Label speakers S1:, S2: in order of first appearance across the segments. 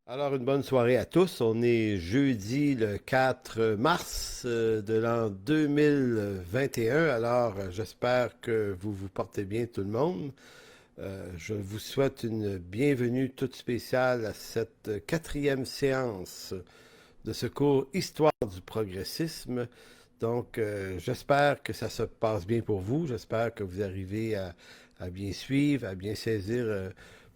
S1: Alors, une bonne soirée à tous. On est jeudi le 4 mars de l'an 2021. Alors, j'espère que vous vous portez bien tout le monde. Je vous souhaite une bienvenue toute spéciale à cette quatrième séance de ce cours Histoire du progressisme. Donc, j'espère que ça se passe bien pour vous. J'espère que vous arrivez à bien suivre, à bien saisir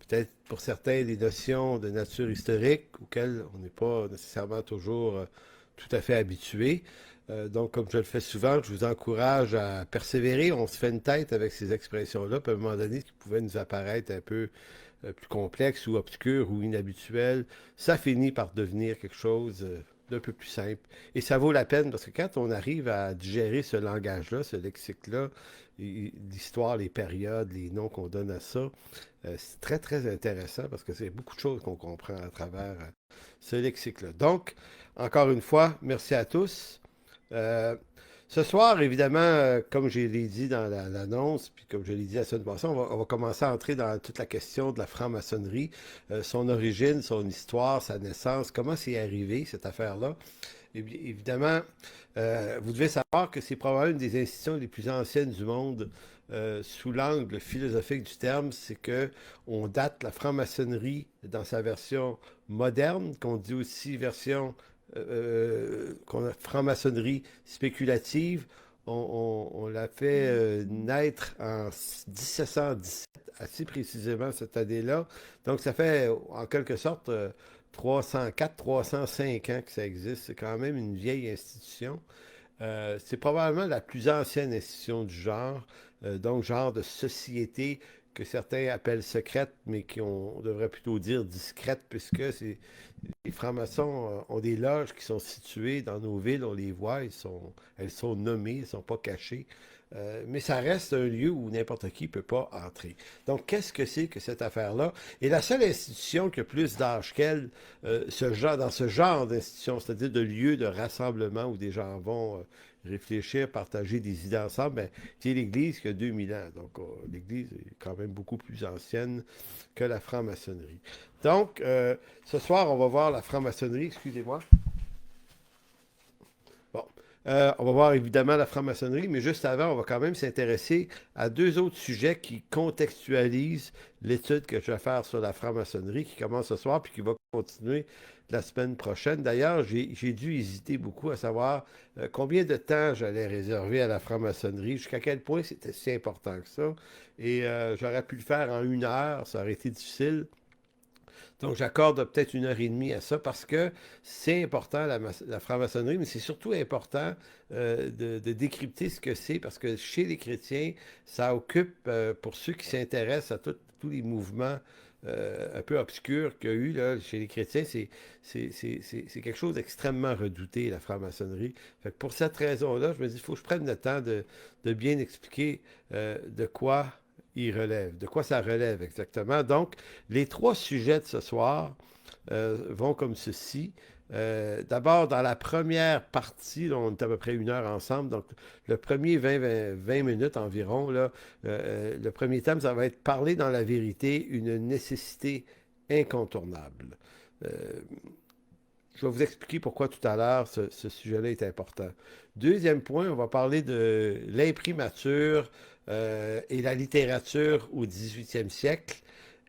S1: peut-être pour certains des notions de nature historique auxquelles on n'est pas nécessairement toujours tout à fait habitué. Donc, comme je le fais souvent, je vous encourage à persévérer. On se fait une tête avec ces expressions-là, puis à un moment donné, qui pouvaient nous apparaître un peu plus complexe ou obscur ou inhabituel, ça finit par devenir quelque chose d'un peu plus simple. Et ça vaut la peine parce que quand on arrive à digérer ce langage-là, ce lexique-là, l'histoire, les périodes, les noms qu'on donne à ça, c'est très, très intéressant parce que c'est beaucoup de choses qu'on comprend à travers ce lexique-là. Donc, encore une fois, merci à tous. Euh, Ce soir, évidemment, comme je l'ai dit dans l'annonce, puis comme je l'ai dit la semaine passée, on va commencer à entrer dans toute la question de la franc-maçonnerie, son origine, son histoire, sa naissance, comment c'est arrivé, cette affaire-là. Évidemment, vous devez savoir que c'est probablement une des institutions les plus anciennes du monde sous l'angle philosophique du terme, c'est que on date la franc-maçonnerie dans sa version moderne, qu'on dit aussi version franc-maçonnerie spéculative. On l'a fait naître en 1717, assez précisément cette année-là. Donc, ça fait en quelque sorte 304, 305 ans que ça existe. C'est quand même une vieille institution. C'est probablement la plus ancienne institution du genre, donc genre de société que certains appellent secrète, mais on devrait plutôt dire discrète, puisque les francs-maçons ont des loges qui sont situées dans nos villes, on les voit, elles sont nommées, elles ne sont pas cachées. Mais ça reste un lieu où n'importe qui ne peut pas entrer. Donc, qu'est-ce que c'est que cette affaire-là? Et la seule institution qui a plus d'âge qu'elle, dans ce genre d'institution, c'est-à-dire de lieu de rassemblement où des gens vont réfléchir, partager des idées ensemble, ben, c'est l'Église qui a 2000 ans. Donc, l'Église est quand même beaucoup plus ancienne que la franc-maçonnerie. Donc, ce soir, on va voir la franc-maçonnerie, excusez-moi. Bon, on va voir évidemment la franc-maçonnerie, mais juste avant, on va quand même s'intéresser à deux autres sujets qui contextualisent l'étude que je vais faire sur la franc-maçonnerie, qui commence ce soir, puis qui va continuer la semaine prochaine. D'ailleurs, j'ai dû hésiter beaucoup à savoir combien de temps j'allais réserver à la franc-maçonnerie, jusqu'à quel point c'était si important que ça. Et j'aurais pu le faire en 1 heure, ça aurait été difficile. Donc, j'accorde peut-être 1 heure et demie à ça parce que c'est important, la franc-maçonnerie, mais c'est surtout important de décrypter ce que c'est parce que chez les chrétiens, ça occupe, pour ceux qui s'intéressent à tous les mouvements un peu obscurs qu'il y a eu là, chez les chrétiens, c'est quelque chose d'extrêmement redouté, la franc-maçonnerie. Fait que pour cette raison-là, je me dis, il faut que je prenne le temps de bien expliquer de quoi il relève, de quoi ça relève exactement. Donc, les trois sujets de ce soir vont comme ceci. D'abord, dans la première partie, là, on est à peu près 1 heure ensemble, donc le premier 20 minutes environ, là, le premier thème, ça va être parler dans la vérité, une nécessité incontournable. Euh, je vais vous expliquer pourquoi tout à l'heure ce sujet-là est important. Deuxième point, on va parler de l'imprimature et la littérature au 18e siècle.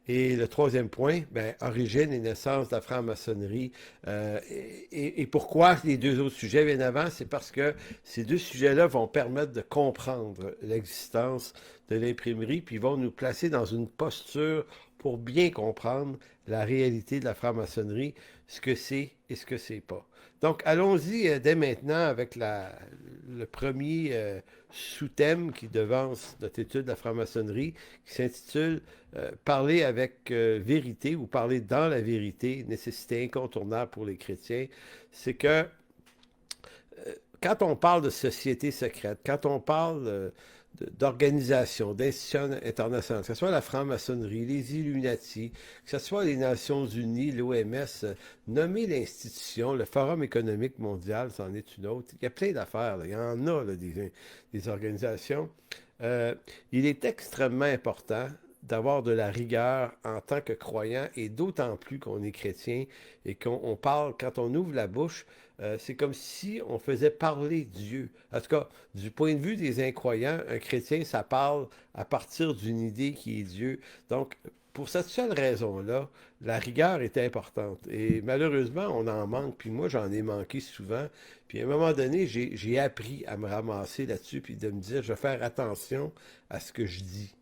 S1: Et le troisième point, ben, origine et naissance de la franc-maçonnerie. Et pourquoi les deux autres sujets viennent avant? C'est parce que ces deux sujets-là vont permettre de comprendre l'existence de l'imprimerie, puis vont nous placer dans une posture pour bien comprendre la réalité de la franc-maçonnerie, ce que c'est et ce que c'est pas. Donc, allons-y dès maintenant avec le premier sous-thème qui devance notre étude de la franc-maçonnerie, qui s'intitule Parler avec vérité ou parler dans la vérité, nécessité incontournable pour les chrétiens. C'est que quand on parle de société secrète, quand on parle d'organisations, d'institutions internationales, que ce soit la franc-maçonnerie, les Illuminati, que ce soit les Nations Unies, l'OMS, nommer l'institution, le Forum économique mondial, c'en est une autre. Il y a plein d'affaires, il y en a là, des organisations. Euh, il est extrêmement important d'avoir de la rigueur en tant que croyant et d'autant plus qu'on est chrétien et qu'on parle, quand on ouvre la bouche, c'est comme si on faisait parler Dieu. En tout cas, du point de vue des incroyants, un chrétien, ça parle à partir d'une idée qui est Dieu. Donc, pour cette seule raison-là, la rigueur est importante. Et malheureusement, on en manque, puis moi, j'en ai manqué souvent. Puis à un moment donné, j'ai appris à me ramasser là-dessus, puis de me dire, je vais faire attention à ce que je dis.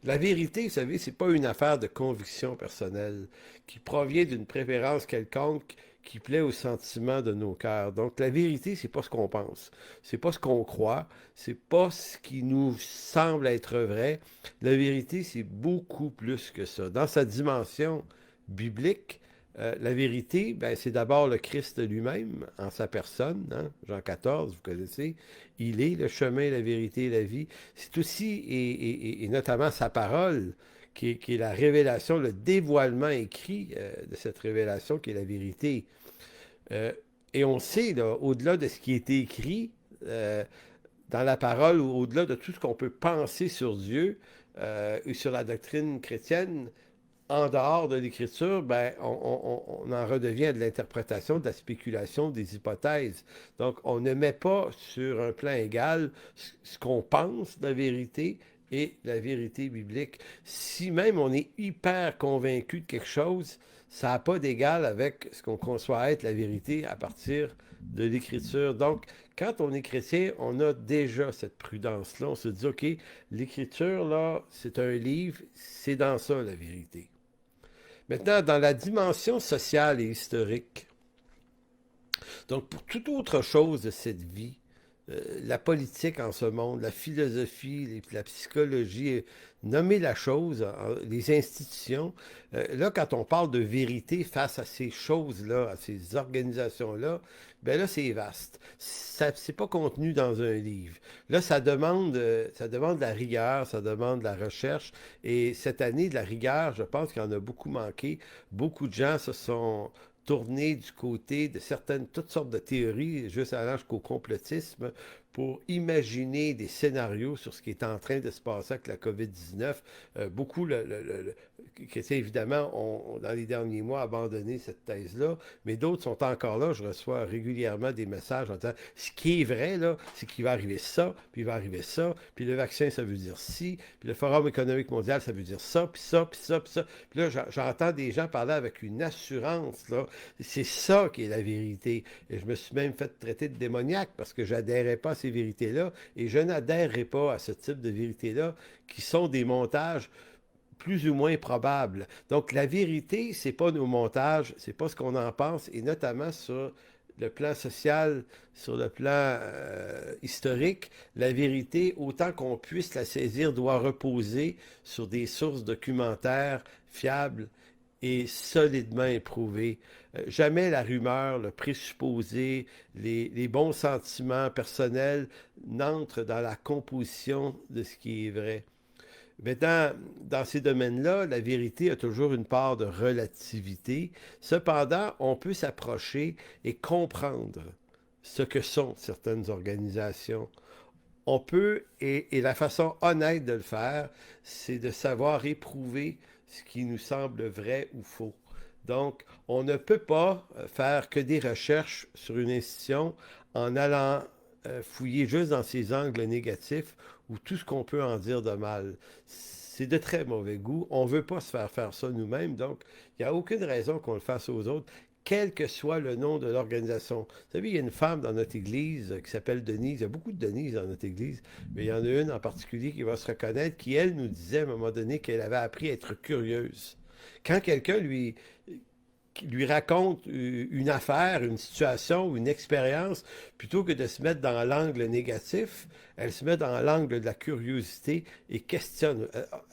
S1: La vérité, vous savez, c'est pas une affaire de conviction personnelle qui provient d'une préférence quelconque qui plaît aux sentiments de nos cœurs. Donc la vérité, c'est pas ce qu'on pense, c'est pas ce qu'on croit, c'est pas ce qui nous semble être vrai. La vérité, c'est beaucoup plus que ça. Dans sa dimension biblique, la vérité, ben, c'est d'abord le Christ lui-même, en sa personne, hein? Jean 14, vous connaissez. Il est le chemin, la vérité et la vie. C'est aussi, et notamment sa parole, qui est la révélation, le dévoilement écrit de cette révélation, qui est la vérité. Euh, et on sait, là, au-delà de ce qui est écrit dans la parole, ou au-delà de tout ce qu'on peut penser sur Dieu et sur la doctrine chrétienne, en dehors de l'écriture, ben, on en redevient à de l'interprétation, de la spéculation, des hypothèses. Donc, on ne met pas sur un plan égal ce qu'on pense de la vérité et la vérité biblique. Si même on est hyper convaincu de quelque chose, ça n'a pas d'égal avec ce qu'on conçoit être la vérité à partir de l'écriture. Donc, quand on est chrétien, on a déjà cette prudence-là. On se dit, OK, l'écriture, là, c'est un livre, c'est dans ça la vérité. Maintenant, dans la dimension sociale et historique, donc pour toute autre chose de cette vie, la politique en ce monde, la philosophie, la psychologie, nommer la chose, les institutions, là, quand on parle de vérité face à ces choses-là, à ces organisations-là, ben là, c'est vaste. C'est pas contenu dans un livre. Là, ça demande de la rigueur, ça demande de la recherche. Et cette année, de la rigueur, je pense qu'il y en a beaucoup manqué. Beaucoup de gens se sont tournés du côté de certaines, toutes sortes de théories, juste allant jusqu'au complotisme, pour imaginer des scénarios sur ce qui est en train de se passer avec la COVID-19. Beaucoup, évidemment, ont, dans les derniers mois, abandonné cette thèse-là, mais d'autres sont encore là. Je reçois régulièrement des messages en disant, ce qui est vrai, là, c'est qu'il va arriver ça, puis il va arriver ça, puis le vaccin, ça veut dire ci, puis le Forum économique mondial, ça veut dire ça, puis ça, puis ça, puis ça. Puis là, j'entends des gens parler avec une assurance, là. C'est ça qui est la vérité. Et je me suis même fait traiter de démoniaque parce que j'adhérais pas à ces vérités-là et je n'adhérerai pas à ce type de vérités-là qui sont des montages plus ou moins probables. Donc la vérité, c'est pas nos montages, c'est pas ce qu'on en pense et notamment sur le plan social, sur le plan historique, la vérité, autant qu'on puisse la saisir, doit reposer sur des sources documentaires fiables et solidement éprouvées. Jamais la rumeur, le présupposé, les bons sentiments personnels n'entrent dans la composition de ce qui est vrai. Maintenant, dans ces domaines-là, la vérité a toujours une part de relativité. Cependant, on peut s'approcher et comprendre ce que sont certaines organisations. On peut, et la façon honnête de le faire, c'est de savoir éprouver ce qui nous semble vrai ou faux. Donc, on ne peut pas faire que des recherches sur une institution en allant fouiller juste dans ses angles négatifs ou tout ce qu'on peut en dire de mal. C'est de très mauvais goût. On ne veut pas se faire ça nous-mêmes, donc il n'y a aucune raison qu'on le fasse aux autres, quel que soit le nom de l'organisation. Vous savez, il y a une femme dans notre église qui s'appelle Denise. Il y a beaucoup de Denise dans notre église, mais il y en a une en particulier qui va se reconnaître, qui, elle, nous disait à un moment donné qu'elle avait appris à être curieuse. Quand quelqu'un lui raconte une affaire, une situation ou une expérience, plutôt que de se mettre dans l'angle négatif, elle se met dans l'angle de la curiosité et questionne.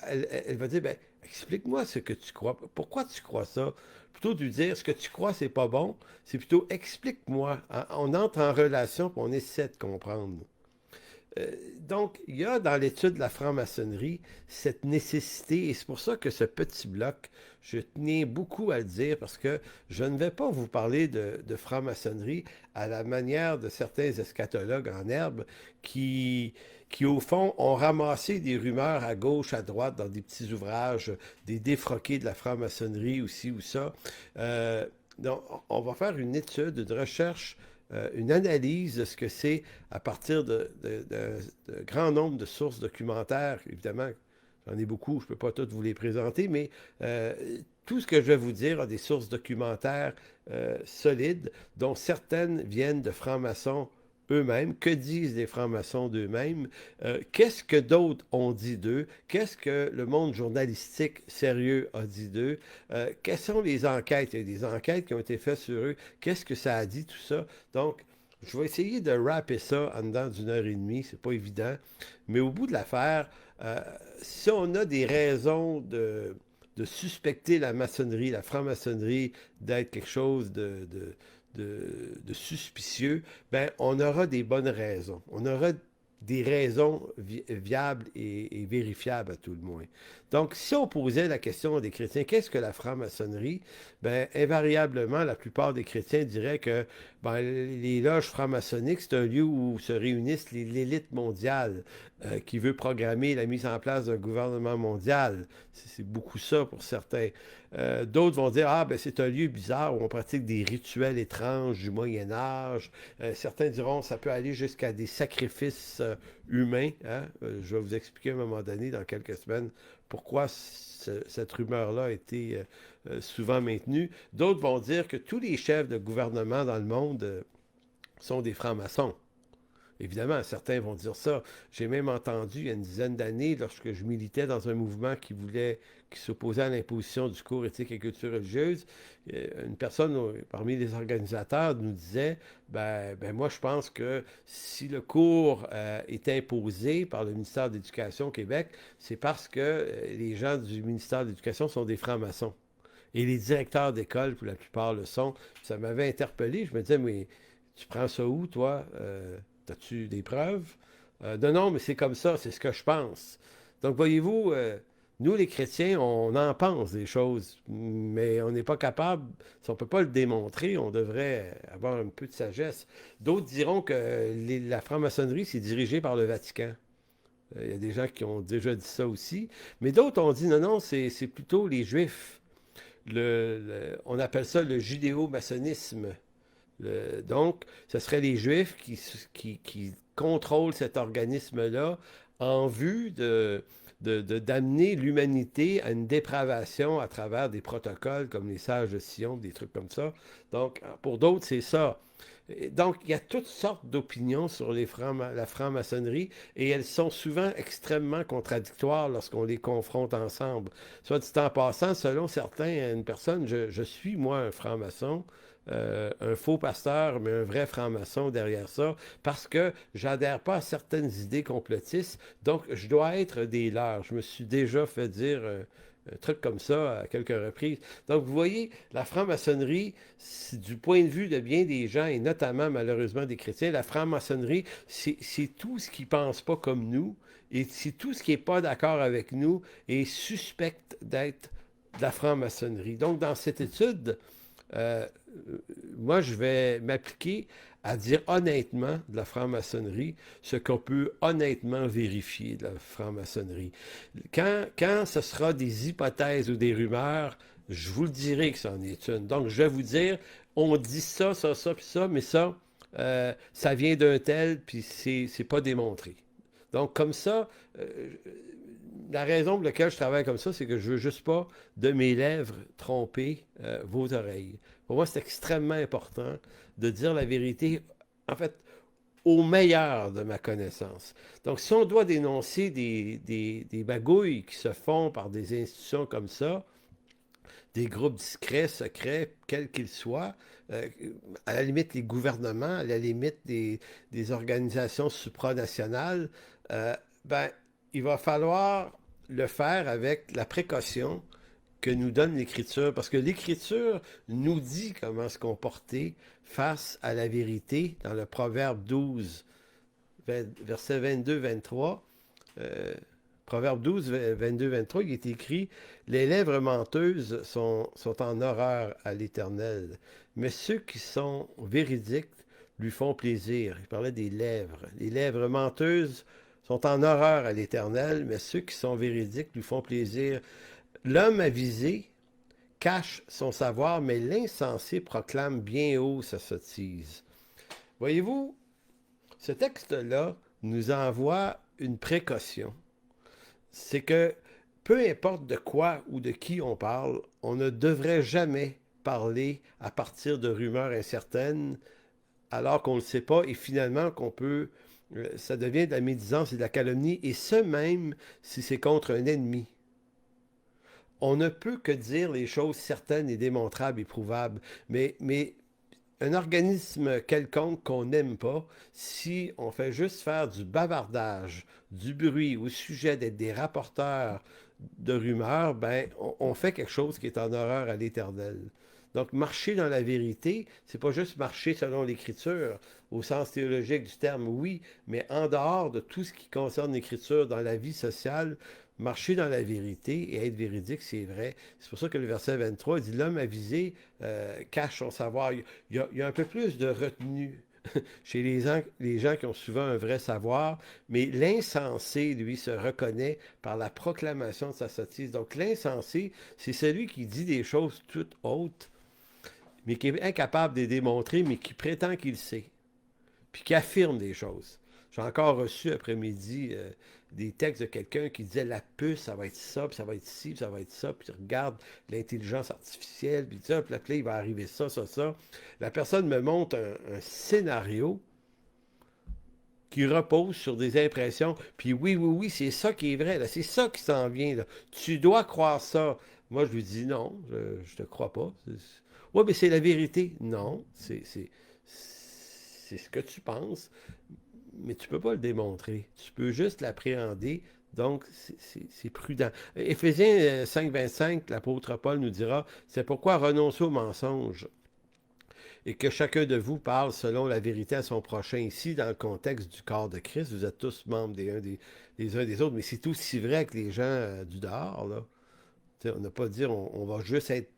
S1: Elle va dire, ben, explique-moi ce que tu crois. Pourquoi tu crois ça? Plutôt de lui dire, ce que tu crois, c'est pas bon, c'est plutôt explique-moi. On entre en relation et on essaie de comprendre. Euh, donc, il y a dans l'étude de la franc-maçonnerie cette nécessité, et c'est pour ça que ce petit bloc, je tenais beaucoup à le dire, parce que je ne vais pas vous parler de franc-maçonnerie à la manière de certains eschatologues en herbe qui, au fond, ont ramassé des rumeurs à gauche, à droite, dans des petits ouvrages, des défroqués de la franc-maçonnerie, ou ci ou ça. Euh, donc, on va faire une étude, une recherche, une analyse de ce que c'est à partir de grand nombre de sources documentaires. Évidemment, j'en ai beaucoup, je ne peux pas toutes vous les présenter, mais euh, tout ce que je vais vous dire a des sources documentaires solides, dont certaines viennent de francs-maçons eux-mêmes. Que disent les francs-maçons d'eux-mêmes? Qu'est-ce que d'autres ont dit d'eux? Qu'est-ce que le monde journalistique sérieux a dit d'eux? Quelles sont les enquêtes? Il y a des enquêtes qui ont été faites sur eux. Qu'est-ce que ça a dit, tout ça? Donc, je vais essayer de rapper ça en dedans d'une heure et demie, c'est pas évident. Mais au bout de l'affaire, euh, si on a des raisons de suspecter la maçonnerie, la franc-maçonnerie, d'être quelque chose de suspicieux, ben, on aura des bonnes raisons. On aura des raisons viables et vérifiables à tout le moins. Donc, si on posait la question des chrétiens, qu'est-ce que la franc-maçonnerie? Ben, invariablement, la plupart des chrétiens diraient que ben, les loges franc-maçonniques, c'est un lieu où se réunissent l'élite mondiale qui veut programmer la mise en place d'un gouvernement mondial. C'est beaucoup ça pour certains. D'autres vont dire, ah, ben c'est un lieu bizarre où on pratique des rituels étranges du Moyen Âge. Certains diront, ça peut aller jusqu'à des sacrifices humains. Hein? Je vais vous expliquer à un moment donné, dans quelques semaines, pourquoi cette rumeur-là a été souvent maintenue. D'autres vont dire que tous les chefs de gouvernement dans le monde sont des francs-maçons. Évidemment, certains vont dire ça. J'ai même entendu il y a une dizaine d'années, lorsque je militais dans un mouvement qui s'opposait à l'imposition du cours éthique et culture religieuse, une personne parmi les organisateurs nous disait, ben moi je pense que si le cours est imposé par le ministère de l'Éducation au Québec, c'est parce que les gens du ministère de l'Éducation sont des francs-maçons. Et les directeurs d'école, pour la plupart, le sont. Ça m'avait interpellé. Je me disais, mais tu prends ça où, toi? As-tu des preuves? Non, non, mais c'est comme ça, c'est ce que je pense. Donc, voyez-vous, nous, les chrétiens, on en pense des choses, mais on n'est pas capable, si on ne peut pas le démontrer, on devrait avoir un peu de sagesse. D'autres diront que la franc-maçonnerie, c'est dirigé par le Vatican. Il y a des gens qui ont déjà dit ça aussi. Mais d'autres ont dit, non, non, c'est plutôt les Juifs. On appelle ça le judéo-maçonnisme. Donc, ce serait les Juifs qui contrôlent cet organisme-là en vue d'amener l'humanité à une dépravation à travers des protocoles comme les sages de Sion, des trucs comme ça. Donc, pour d'autres, c'est ça. Donc, il y a toutes sortes d'opinions sur la franc-maçonnerie et elles sont souvent extrêmement contradictoires lorsqu'on les confronte ensemble. Soit dit en passant, selon certains, une personne, je suis moi un franc-maçon, un faux pasteur, mais un vrai franc-maçon derrière ça, parce que j'adhère pas à certaines idées complotistes, donc je dois être des leurs. Je me suis déjà fait dire un truc comme ça à quelques reprises. Donc vous voyez, la franc-maçonnerie, du point de vue de bien des gens, et notamment malheureusement des chrétiens, la franc-maçonnerie, c'est tout ce qui ne pense pas comme nous, et c'est tout ce qui n'est pas d'accord avec nous et suspecte d'être de la franc-maçonnerie. Donc dans cette étude, euh, moi, je vais m'appliquer à dire honnêtement de la franc-maçonnerie ce qu'on peut honnêtement vérifier de la franc-maçonnerie. Quand ce sera des hypothèses ou des rumeurs, je vous le dirai que c'en est une. Donc, je vais vous dire, on dit ça, ça, ça, puis ça, mais ça vient d'un tel, puis c'est pas démontré. Donc, comme ça, la raison pour laquelle je travaille comme ça, c'est que je veux juste pas de mes lèvres tromper vos oreilles. Pour moi, c'est extrêmement important de dire la vérité, en fait, au meilleur de ma connaissance. Donc, si on doit dénoncer des magouilles qui se font par des institutions comme ça, des groupes discrets, secrets, quels qu'ils soient, euh, à la limite les gouvernements, à la limite des organisations supranationales, euh, ben, il va falloir le faire avec la précaution que nous donne l'Écriture, parce que l'Écriture nous dit comment se comporter face à la vérité dans le Proverbe 12. versets 22-23, Proverbe 12, 22-23, il est écrit: les lèvres menteuses sont en horreur à l'Éternel, mais ceux qui sont véridiques lui font plaisir. Il parlait des lèvres. Les lèvres menteuses sont en horreur à l'Éternel, mais ceux qui sont véridiques lui font plaisir. L'homme avisé cache son savoir, mais l'insensé proclame bien haut sa sottise. Voyez-vous, ce texte-là nous envoie une précaution. C'est que peu importe de quoi ou de qui on parle, on ne devrait jamais parler à partir de rumeurs incertaines alors qu'on ne le sait pas et finalement qu'on peut, ça devient de la médisance et de la calomnie, et ce même si c'est contre un ennemi. On ne peut que dire les choses certaines et démontrables et prouvables, mais un organisme quelconque qu'on n'aime pas, si on fait juste faire du bavardage, du bruit au sujet d'être des rapporteurs de rumeurs, ben, on fait quelque chose qui est en horreur à l'Éternel. Donc, marcher dans la vérité, c'est pas juste marcher selon l'Écriture, au sens théologique du terme, oui, mais en dehors de tout ce qui concerne l'Écriture dans la vie sociale, marcher dans la vérité et être véridique, c'est vrai. C'est pour ça que le verset 23 dit: l'homme avisé cache son savoir. Il y a un peu plus de retenue chez les gens qui ont souvent un vrai savoir, mais l'insensé, lui, se reconnaît par la proclamation de sa sottise. Donc l'insensé, c'est celui qui dit des choses toutes hautes, mais qui est incapable de les démontrer, mais qui prétend qu'il sait, puis qui affirme des choses. J'ai encore reçu après-midi des textes de quelqu'un qui disait: la puce, ça va être ça, puis ça va être ci, puis ça va être ça, puis tu regardes l'intelligence artificielle, puis ça, puis là, il va arriver ça, ça, ça. La personne me montre un scénario qui repose sur des impressions, puis oui, oui, oui, c'est ça qui est vrai, là, c'est ça qui s'en vient, là. Tu dois croire ça. Moi, je lui dis: non, je te crois pas. Oui, mais c'est la vérité. Non, c'est ce que tu penses, mais tu ne peux pas le démontrer. Tu peux juste l'appréhender. Donc, c'est prudent. Éphésiens 5, 25, l'apôtre Paul nous dira: c'est pourquoi renoncer au mensonge et que chacun de vous parle selon la vérité à son prochain. Ici, dans le contexte du corps de Christ, vous êtes tous membres des uns des autres, mais c'est aussi vrai avec les gens du dehors, là. T'sais, on n'a pas dit on va juste être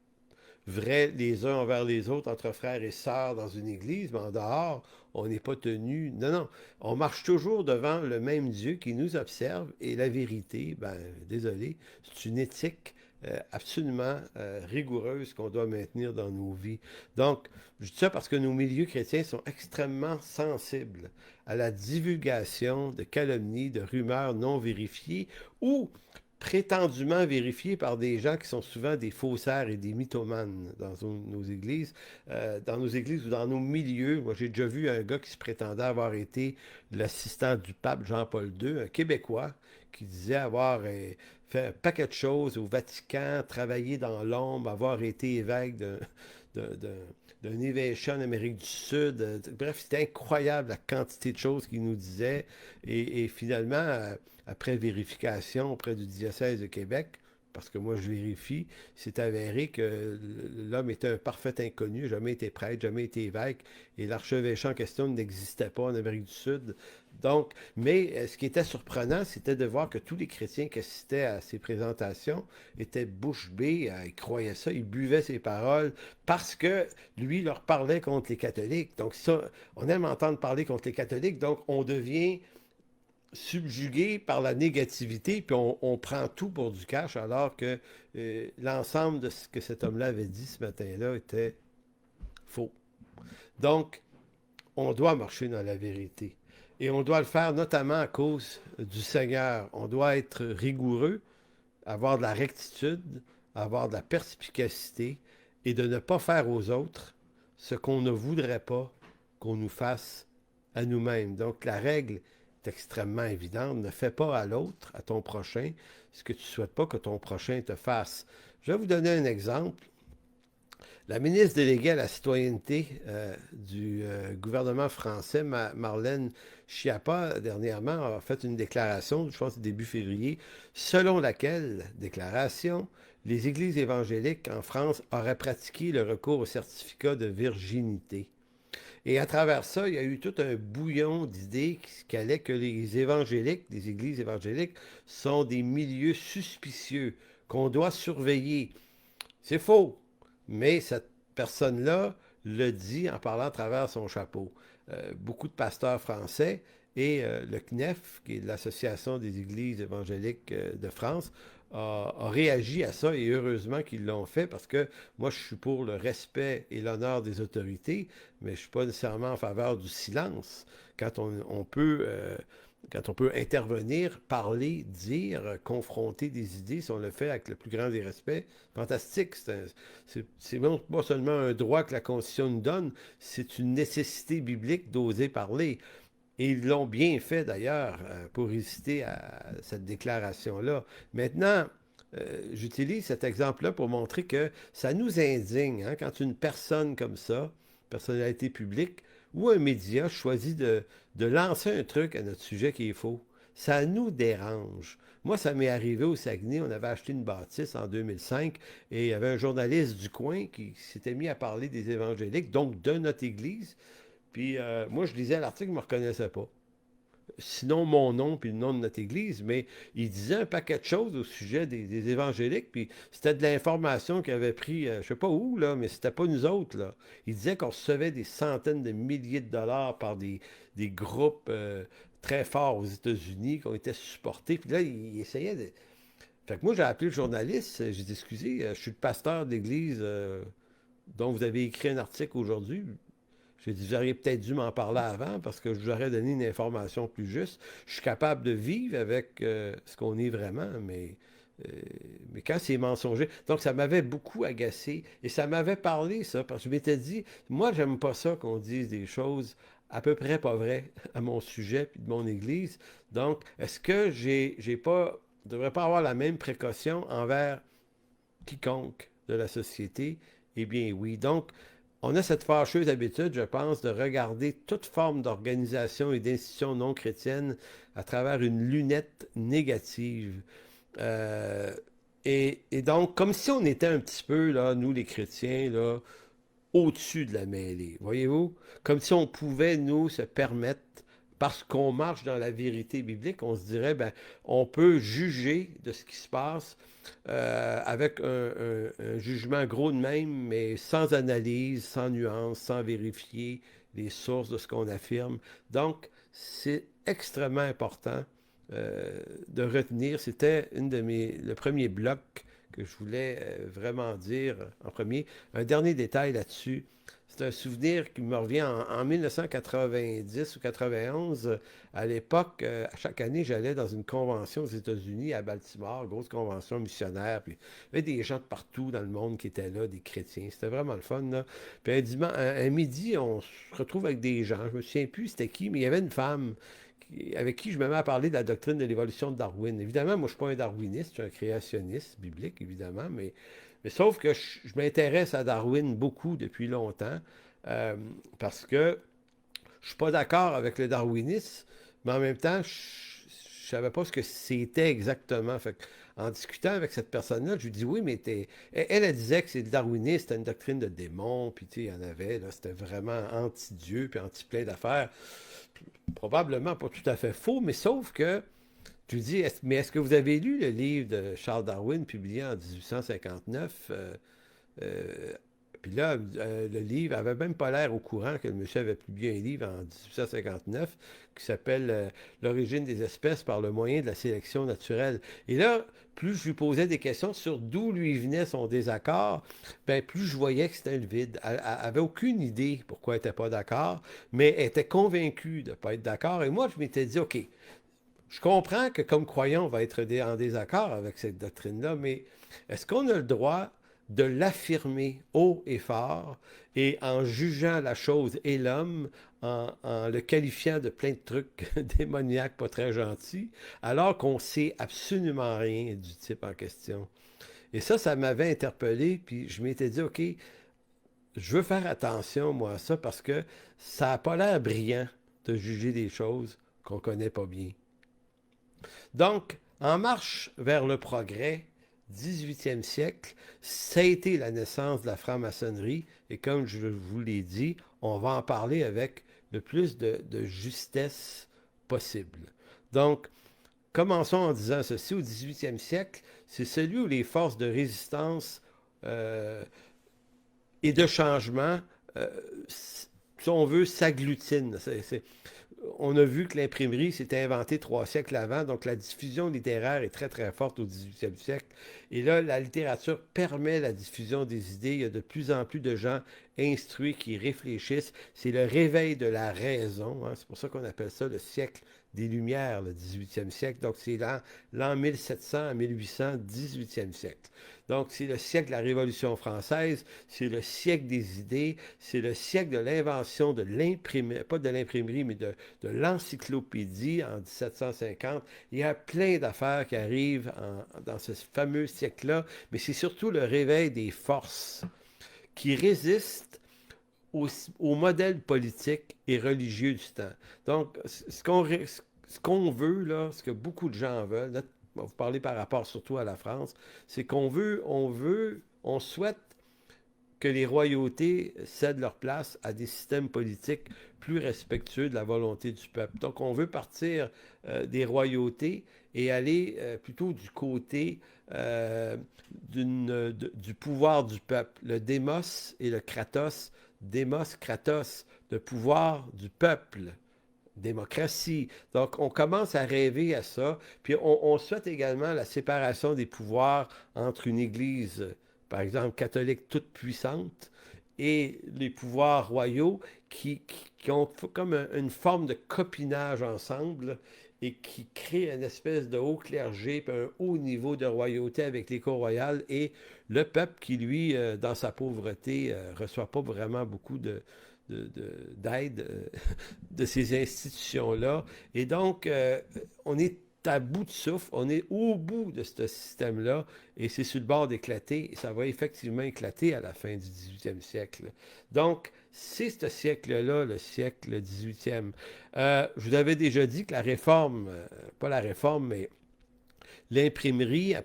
S1: vrais les uns envers les autres, entre frères et sœurs dans une église, mais en dehors, on n'est pas tenu. Non, non, on marche toujours devant le même Dieu qui nous observe, et la vérité, ben, désolé, c'est une éthique absolument rigoureuse qu'on doit maintenir dans nos vies. Donc, je dis ça parce que nos milieux chrétiens sont extrêmement sensibles à la divulgation de calomnies, de rumeurs non vérifiées ou prétendument vérifiées par des gens qui sont souvent des faussaires et des mythomanes nos églises, dans nos églises ou dans nos milieux. Moi, j'ai déjà vu un gars qui se prétendait avoir été l'assistant du pape Jean-Paul II, un Québécois, qui disait avoir fait un paquet de choses au Vatican, travaillé dans l'ombre, avoir été évêque d'un évêché en Amérique du Sud. Bref, c'était incroyable la quantité de choses qu'il nous disait. Et finalement, après vérification auprès du diocèse de Québec, parce que moi je vérifie, c'est avéré que l'homme était un parfait inconnu, jamais été prêtre, jamais été évêque, et l'archevêché en question n'existait pas en Amérique du Sud. Donc, mais ce qui était surprenant, c'était de voir que tous les chrétiens qui assistaient à ces présentations étaient bouche bée, ils croyaient ça, ils buvaient ses paroles, parce que lui leur parlait contre les catholiques. Donc ça, on aime entendre parler contre les catholiques, donc on devient subjugué par la négativité, puis on prend tout pour du cash, alors que l'ensemble de ce que cet homme-là avait dit ce matin-là était faux. Donc, on doit marcher dans la vérité. Et on doit le faire notamment à cause du Seigneur. On doit être rigoureux, avoir de la rectitude, avoir de la perspicacité et de ne pas faire aux autres ce qu'on ne voudrait pas qu'on nous fasse à nous-mêmes. Donc, la règle est extrêmement évidente. Ne fais pas à l'autre, à ton prochain, ce que tu ne souhaites pas que ton prochain te fasse. Je vais vous donner un exemple. La ministre déléguée à la citoyenneté du gouvernement français, Marlène Schiappa, dernièrement, a fait une déclaration, je pense début février, selon laquelle, déclaration, les églises évangéliques en France auraient pratiqué le recours au certificat de virginité. Et à travers ça, il y a eu tout un bouillon d'idées qui allait que les évangéliques, les églises évangéliques, sont des milieux suspicieux qu'on doit surveiller. C'est faux, mais cette personne-là le dit en parlant à travers son chapeau. Beaucoup de pasteurs français et le CNEF, qui est l'Association des églises évangéliques de France, a réagi à ça et heureusement qu'ils l'ont fait parce que moi je suis pour le respect et l'honneur des autorités, mais je ne suis pas nécessairement en faveur du silence. Quand on peut quand on peut intervenir, parler, dire, confronter des idées, si on le fait avec le plus grand des respects, fantastique. C'est même pas seulement un droit que la Constitution nous donne, c'est une nécessité biblique d'oser parler. Et ils l'ont bien fait d'ailleurs pour résister à cette déclaration-là. Maintenant, j'utilise cet exemple-là pour montrer que ça nous indigne hein, quand une personne comme ça, personnalité publique, ou un média choisit de lancer un truc à notre sujet qui est faux. Ça nous dérange. Moi, ça m'est arrivé au Saguenay, on avait acheté une bâtisse en 2005 et il y avait un journaliste du coin qui s'était mis à parler des évangéliques, donc de notre église. Puis moi, je lisais l'article, je ne me reconnaissais pas. Sinon mon nom puis le nom de notre église, mais il disait un paquet de choses au sujet des évangéliques, puis c'était de l'information qu'il avait pris, je sais pas où, là, mais c'était pas nous autres, là. Il disait qu'on recevait des centaines de milliers de dollars par des groupes très forts aux États-Unis, qui ont été supportés, puis là, il essayait de... Fait que moi, j'ai appelé le journaliste, j'ai dit, excusez, je suis le pasteur de l'église dont vous avez écrit un article aujourd'hui. J'ai dit, vous auriez peut-être dû m'en parler avant parce que je vous aurais donné une information plus juste. Je suis capable de vivre avec ce qu'on est vraiment, euh, mais quand c'est mensonger. Donc, ça m'avait beaucoup agacé et ça m'avait parlé, ça, parce que je m'étais dit, moi, j'aime pas ça qu'on dise des choses à peu près pas vraies à mon sujet puis de mon église. Donc, est-ce que j'ai pas, je devrais pas avoir la même précaution envers quiconque de la société? Eh bien, oui. Donc, on a cette fâcheuse habitude, je pense, de regarder toute forme d'organisation et d'institution non chrétienne à travers une lunette négative. Euh, et donc, comme si on était un petit peu, là, nous les chrétiens, là, au-dessus de la mêlée, voyez-vous? Comme si on pouvait, nous, se permettre, parce qu'on marche dans la vérité biblique, on se dirait, ben, on peut juger de ce qui se passe avec un jugement gros de même, mais sans analyse, sans nuance, sans vérifier les sources de ce qu'on affirme. Donc, c'est extrêmement important de retenir. C'était le premier bloc que je voulais vraiment dire en premier. Un dernier détail là-dessus. C'est un souvenir qui me revient en 1990 ou 91. À l'époque, à chaque année, j'allais dans une convention aux États-Unis, à Baltimore, grosse convention missionnaire. Puis il y avait des gens de partout dans le monde qui étaient là, des chrétiens. C'était vraiment le fun, là. Puis un dimanche, un midi, on se retrouve avec des gens. Je me souviens plus c'était qui, mais il y avait une femme avec qui je me mets à parler de la doctrine de l'évolution de Darwin. Évidemment, moi, je ne suis pas un darwiniste, je suis un créationniste biblique, évidemment, mais sauf que je m'intéresse à Darwin beaucoup depuis longtemps euh, parce que je ne suis pas d'accord avec le darwinisme, mais en même temps, je ne savais pas ce que c'était exactement. Fait que, en discutant avec cette personne-là, je lui dis oui, mais elle disait que c'est le darwinisme, c'était une doctrine de démon, puis tu sais, il y en avait, là, c'était vraiment anti-Dieu, puis anti-plein d'affaires. Probablement pas tout à fait faux, mais sauf que tu dis, mais est-ce que vous avez lu le livre de Charles Darwin publié en 1859? Euh, Puis là, le livre avait même pas l'air au courant que le monsieur avait publié un livre en 1859 qui s'appelle L'origine des espèces par le moyen de la sélection naturelle. Et là, plus je lui posais des questions sur d'où lui venait son désaccord, ben plus je voyais que c'était le vide. Elle avait aucune idée pourquoi elle n'était pas d'accord, mais elle était convaincue de ne pas être d'accord. Et moi, je m'étais dit, OK, je comprends que comme croyant, on va être en désaccord avec cette doctrine-là, mais est-ce qu'on a le droit de l'affirmer haut et fort et en jugeant la chose et l'homme, en le qualifiant de plein de trucs démoniaques, pas très gentils, alors qu'on sait absolument rien du type en question? Et ça m'avait interpellé, puis je m'étais dit, OK, je veux faire attention, moi, à ça, parce que ça n'a pas l'air brillant de juger des choses qu'on ne connaît pas bien. Donc, en marche vers le progrès, 18e siècle, ça a été la naissance de la franc-maçonnerie. Et comme je vous l'ai dit, on va en parler avec le plus de justesse possible. Donc, commençons en disant ceci, au 18e siècle, c'est celui où les forces de résistance euh, et de changement, euh, si on veut, s'agglutinent. On a vu que l'imprimerie s'était inventée 3 siècles avant, donc la diffusion littéraire est très très forte au 18e siècle. Et là, la littérature permet la diffusion des idées. Il y a de plus en plus de gens instruits qui réfléchissent. C'est le réveil de la raison, hein. C'est pour ça qu'on appelle ça le siècle des Lumières, le 18e siècle. Donc c'est l'an 1700 à 1800, 18e siècle. Donc c'est le siècle de la Révolution française, c'est le siècle des idées, c'est le siècle de l'invention de l'imprimerie, pas de l'imprimerie, mais de l'encyclopédie en 1750. Il y a plein d'affaires qui arrivent dans ce fameux siècle-là, mais c'est surtout le réveil des forces qui résistent au modèle politique et religieux du temps. Donc, ce qu'on veut, là, ce que beaucoup de gens veulent, là, on va vous parler par rapport surtout à la France, c'est on souhaite que les royautés cèdent leur place à des systèmes politiques plus respectueux de la volonté du peuple. Donc, on veut partir des royautés et aller plutôt du côté du pouvoir du peuple. Le démos et le kratos. Démos, kratos, le pouvoir du peuple. Démocratie. Donc, on commence à rêver à ça. Puis, on souhaite également la séparation des pouvoirs entre une Église, par exemple, catholique toute puissante, et les pouvoirs royaux qui ont comme une forme de copinage ensemble et qui créent une espèce de haut clergé, puis un haut niveau de royauté avec les cours royales et le peuple qui, lui, dans sa pauvreté, reçoit pas vraiment beaucoup d'aide de ces institutions-là. Et donc, on est à bout de souffle, on est au bout de ce système-là, et c'est sur le bord d'éclater, et ça va effectivement éclater à la fin du 18e siècle. Donc, c'est ce siècle-là, le siècle 18e. Je vous avais déjà dit que la réforme, pas la réforme, mais l'imprimerie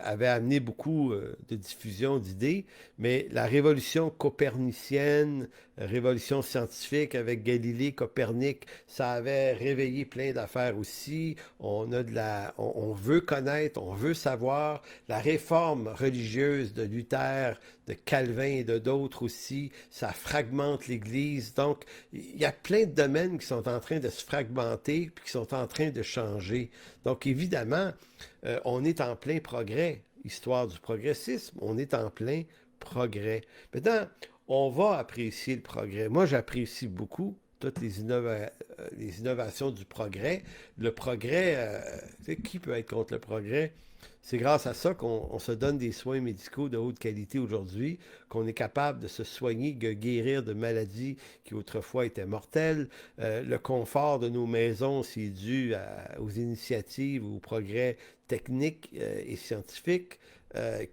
S1: avait amené beaucoup de diffusion d'idées, mais la révolution copernicienne, révolution scientifique avec Galilée, Copernic, ça avait réveillé plein d'affaires aussi. On veut connaître, on veut savoir. La réforme religieuse de Luther, de Calvin et de d'autres aussi, ça fragmente l'Église. Donc, il y a plein de domaines qui sont en train de se fragmenter puis qui sont en train de changer. Donc, évidemment, on est en plein progrès. Histoire du progressisme, on est en plein progrès. Maintenant, on va apprécier le progrès. Moi, j'apprécie beaucoup toutes les innovations du progrès. Le progrès, qui peut être contre le progrès? C'est grâce à ça qu'on se donne des soins médicaux de haute qualité aujourd'hui, qu'on est capable de se soigner, de guérir de maladies qui autrefois étaient mortelles. Le confort de nos maisons, c'est dû aux initiatives, au progrès technique et scientifique.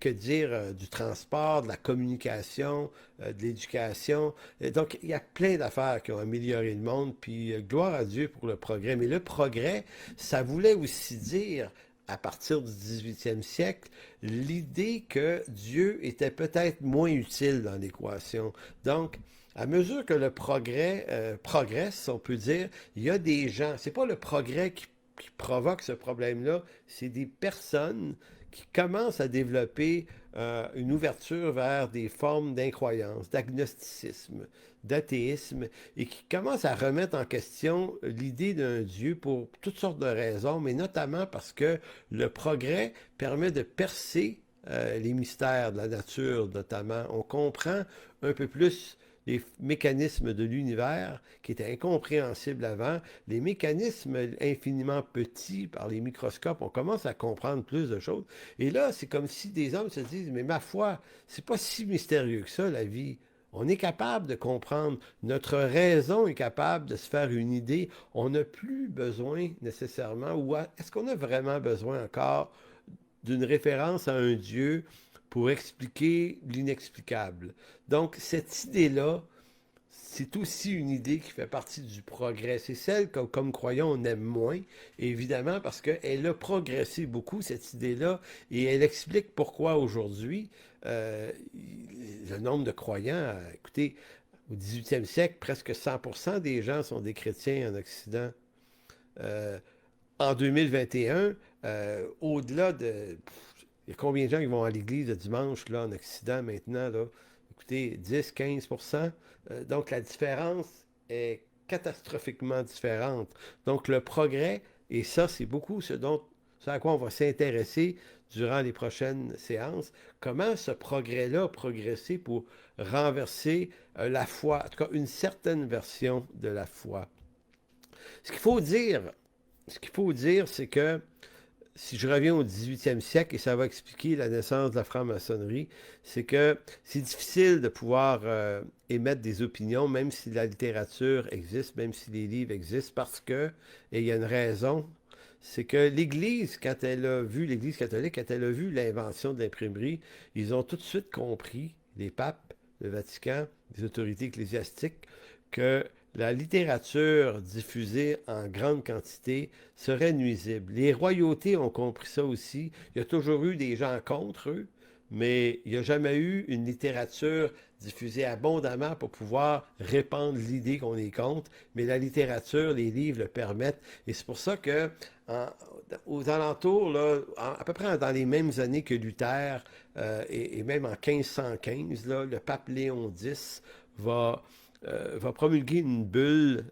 S1: Que dire du transport, de la communication, de l'éducation. Donc, il y a plein d'affaires qui ont amélioré le monde, puis gloire à Dieu pour le progrès. Mais le progrès, ça voulait aussi dire à partir du 18e siècle, l'idée que Dieu était peut-être moins utile dans l'équation. Donc, à mesure que le progrès progresse, on peut dire, il y a des gens, c'est pas le progrès qui provoque ce problème-là, c'est des personnes qui commencent à développer une ouverture vers des formes d'incroyance, d'agnosticisme, d'athéisme, et qui commencent à remettre en question l'idée d'un Dieu pour toutes sortes de raisons, mais notamment parce que le progrès permet de percer les mystères de la nature, notamment. On comprend un peu plus les mécanismes de l'univers qui étaient incompréhensibles avant, les mécanismes infiniment petits par les microscopes, on commence à comprendre plus de choses. Et là, c'est comme si des hommes se disent, mais ma foi, c'est pas si mystérieux que ça, la vie. On est capable de comprendre, notre raison est capable de se faire une idée. On n'a plus besoin nécessairement, ou est-ce qu'on a vraiment besoin encore d'une référence à un Dieu pour expliquer l'inexplicable? Donc, cette idée-là, c'est aussi une idée qui fait partie du progrès. C'est celle que, comme croyant, on aime moins, évidemment, parce qu'elle a progressé beaucoup, cette idée-là, et elle explique pourquoi aujourd'hui, euh, le nombre de croyants, écoutez, au 18e siècle, presque 100% des gens sont des chrétiens en Occident. Euh, En 2021, au-delà de... Il y a combien de gens qui vont à l'église le dimanche là, en Occident maintenant? Là? Écoutez, 10-15%. Donc la différence est catastrophiquement différente. Donc le progrès, et ça c'est beaucoup ce à quoi on va s'intéresser durant les prochaines séances, comment ce progrès-là a progressé pour renverser la foi, en tout cas une certaine version de la foi. Ce qu'il faut dire, ce qu'il faut dire, c'est que si je reviens au 18e siècle, et ça va expliquer la naissance de la franc-maçonnerie, c'est que c'est difficile de pouvoir émettre des opinions, même si la littérature existe, même si les livres existent, parce que, et il y a une raison, c'est que l'Église, quand elle a vu, l'Église catholique, quand elle a vu l'invention de l'imprimerie, ils ont tout de suite compris, les papes, le Vatican, les autorités ecclésiastiques, que la littérature diffusée en grande quantité serait nuisible. Les royautés ont compris ça aussi. Il y a toujours eu des gens contre eux, mais il n'y a jamais eu une littérature diffusée abondamment pour pouvoir répandre l'idée qu'on est contre. Mais la littérature, les livres le permettent. Et c'est pour ça que en, aux alentours, là, à peu près dans les mêmes années que Luther, et même en 1515, là, le pape Léon X va promulguer une bulle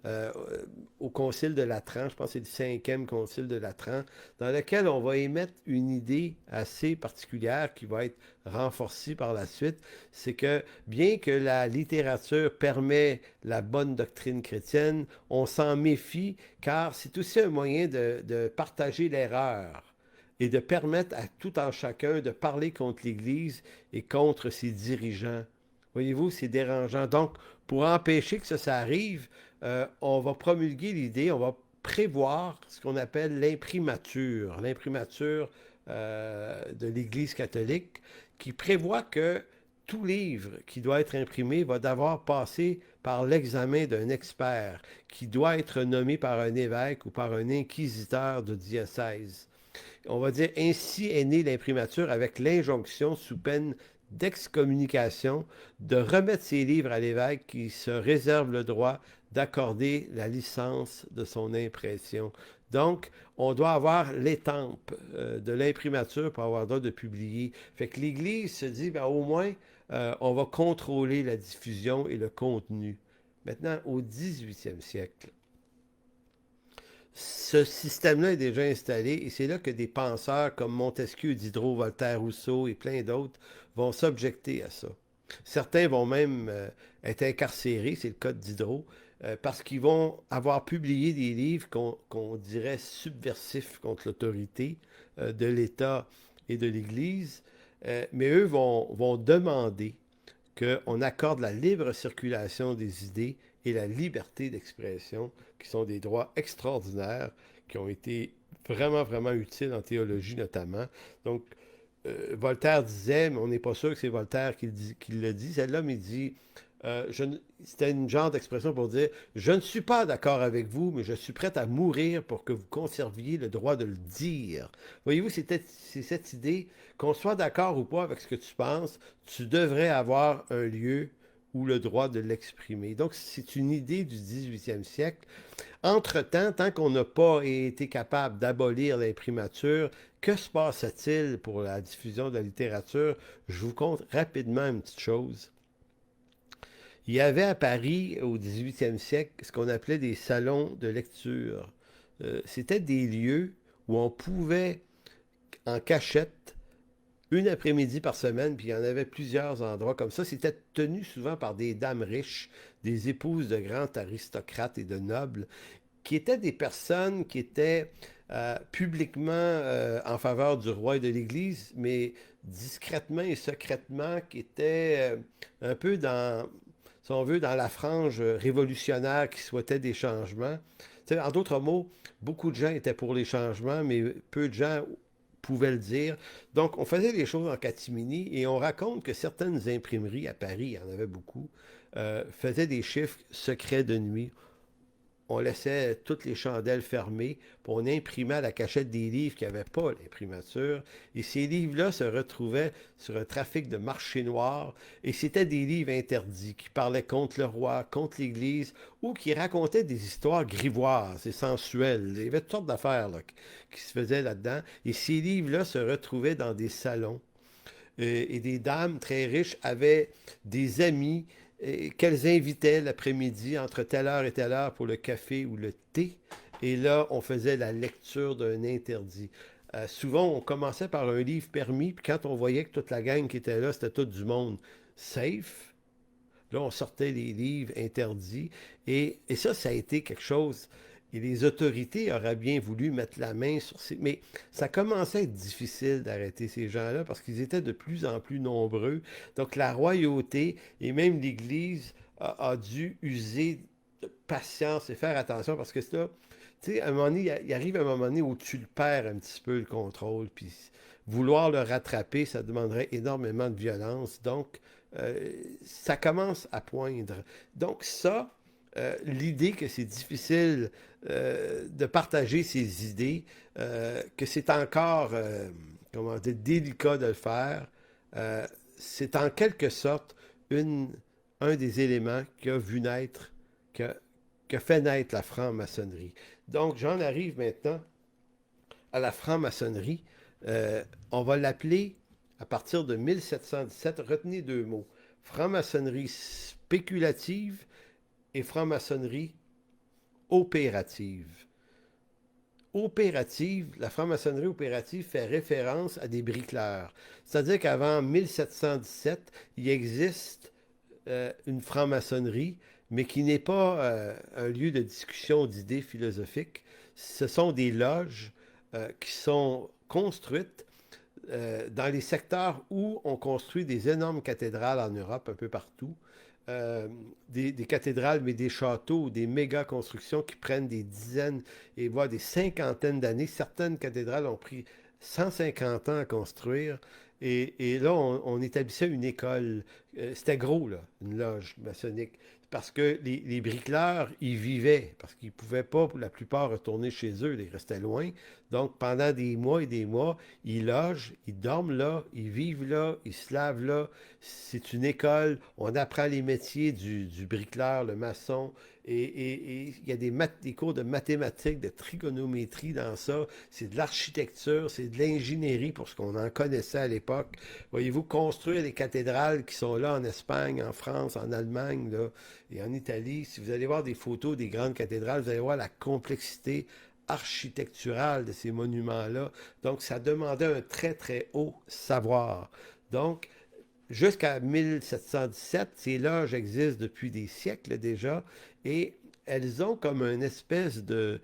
S1: au Concile de Latran, je pense que c'est le 5e Concile de Latran, dans lequel on va émettre une idée assez particulière qui va être renforcée par la suite, c'est que bien que la littérature permet la bonne doctrine chrétienne, on s'en méfie car c'est aussi un moyen de partager l'erreur et de permettre à tout un chacun de parler contre l'Église et contre ses dirigeants. Voyez-vous, c'est dérangeant. Donc, pour empêcher que ça arrive, on va promulguer l'idée, on va prévoir ce qu'on appelle l'imprimature de l'Église catholique, qui prévoit que tout livre qui doit être imprimé va devoir passer par l'examen d'un expert, qui doit être nommé par un évêque ou par un inquisiteur de diocèse. On va dire ainsi est née l'imprimature avec l'injonction sous peine d'excommunication de remettre ses livres à l'évêque qui se réserve le droit d'accorder la licence de son impression. Donc, on doit avoir l'étampe de l'imprimature pour avoir le droit de publier. Fait que l'Église se dit, ben, au moins, on va contrôler la diffusion et le contenu. Maintenant, au 18e siècle, ce système-là est déjà installé et c'est là que des penseurs comme Montesquieu, Diderot, Voltaire, Rousseau et plein d'autres vont s'objecter à ça. Certains vont même être incarcérés, c'est le cas de Diderot, parce qu'ils vont avoir publié des livres qu'on dirait subversifs contre l'autorité de l'État et de l'Église, mais eux vont demander qu'on accorde la libre circulation des idées et la liberté d'expression, qui sont des droits extraordinaires, qui ont été vraiment, vraiment utiles en théologie notamment. Donc, Voltaire disait, mais on n'est pas sûr que c'est Voltaire qui le dit, celle-là, mais il dit, c'était une genre d'expression pour dire, je ne suis pas d'accord avec vous, mais je suis prêt à mourir pour que vous conserviez le droit de le dire. Voyez-vous, c'est cette idée, qu'on soit d'accord ou pas avec ce que tu penses, tu devrais avoir un lieu ou le droit de l'exprimer. Donc, c'est une idée du 18e siècle. Entre-temps, tant qu'on n'a pas été capable d'abolir l'imprimature, que se passe-t-il pour la diffusion de la littérature? Je vous conte rapidement une petite chose. Il y avait à Paris, au 18e siècle, ce qu'on appelait des salons de lecture. C'était des lieux où on pouvait, en cachette, une après-midi par semaine, puis il y en avait plusieurs endroits comme ça. C'était tenu souvent par des dames riches, des épouses de grands aristocrates et de nobles, qui étaient des personnes qui étaient publiquement en faveur du roi et de l'Église, mais discrètement et secrètement, qui étaient un peu dans, si on veut, dans la frange révolutionnaire qui souhaitait des changements. En d'autres mots, beaucoup de gens étaient pour les changements, mais peu de gens pouvait le dire. Donc, on faisait les choses en catimini et on raconte que certaines imprimeries à Paris, il y en avait beaucoup, faisaient des chiffres secrets de nuit. On laissait toutes les chandelles fermées, puis on imprimait à la cachette des livres qui n'avaient pas l'imprimature. Et ces livres-là se retrouvaient sur un trafic de marché noir, et c'était des livres interdits qui parlaient contre le roi, contre l'Église, ou qui racontaient des histoires grivoises et sensuelles. Il y avait toutes sortes d'affaires là, qui se faisaient là-dedans. Et ces livres-là se retrouvaient dans des salons et des dames très riches avaient des amis qu'elles invitaient l'après-midi entre telle heure et telle heure pour le café ou le thé. Et là, on faisait la lecture d'un interdit. Souvent, on commençait par un livre permis, puis quand on voyait que toute la gang qui était là, c'était tout du monde safe, là, on sortait les livres interdits. Et ça a été quelque chose. Et les autorités auraient bien voulu mettre la main sur ces... Mais ça commençait à être difficile d'arrêter ces gens-là parce qu'ils étaient de plus en plus nombreux. Donc la royauté et même l'Église a dû user de patience et faire attention parce que là, tu sais, à un moment donné, il arrive un moment donné où tu le perds un petit peu le contrôle. Puis vouloir le rattraper, ça demanderait énormément de violence. Donc, ça commence à poindre. Donc ça, l'idée que c'est difficile de partager ses idées, que c'est encore comment dire, délicat de le faire, euh, c'est en quelque sorte un des éléments qui a vu naître, qui a fait naître la franc-maçonnerie. Donc j'en arrive maintenant à la franc-maçonnerie. On va l'appeler, à partir de 1717, retenez deux mots, franc-maçonnerie spéculative et franc-maçonnerie opérative. Opérative, la franc-maçonnerie opérative fait référence à des bricoleurs. C'est-à-dire qu'avant 1717, il existe une franc-maçonnerie, mais qui n'est pas un lieu de discussion d'idées philosophiques. Ce sont des loges qui sont construites dans les secteurs où on construit des énormes cathédrales en Europe, un peu partout. Des cathédrales, mais des châteaux, des méga constructions qui prennent des dizaines et voire des cinquantaines d'années. Certaines cathédrales ont pris 150 ans à construire. Et là, on établissait une école. C'était gros, là, une loge maçonnique. Parce que les bricoleurs, ils vivaient, parce qu'ils ne pouvaient pas, pour la plupart, retourner chez eux. Ils restaient loin. Donc, pendant des mois et des mois, ils logent, ils dorment là, ils vivent là, ils se lavent là. C'est une école. On apprend les métiers du bricoleur, le maçon. Et il y a des cours de mathématiques, de trigonométrie dans ça. C'est de l'architecture, c'est de l'ingénierie pour ce qu'on en connaissait à l'époque. Voyez-vous, construire les cathédrales qui sont là en Espagne, en France, en Allemagne là, et en Italie. Si vous allez voir des photos des grandes cathédrales, vous allez voir la complexité architecturale de ces monuments-là. Donc, ça demandait un très, très haut savoir. Donc, jusqu'à 1717, ces loges existent depuis des siècles déjà et elles ont comme une espèce de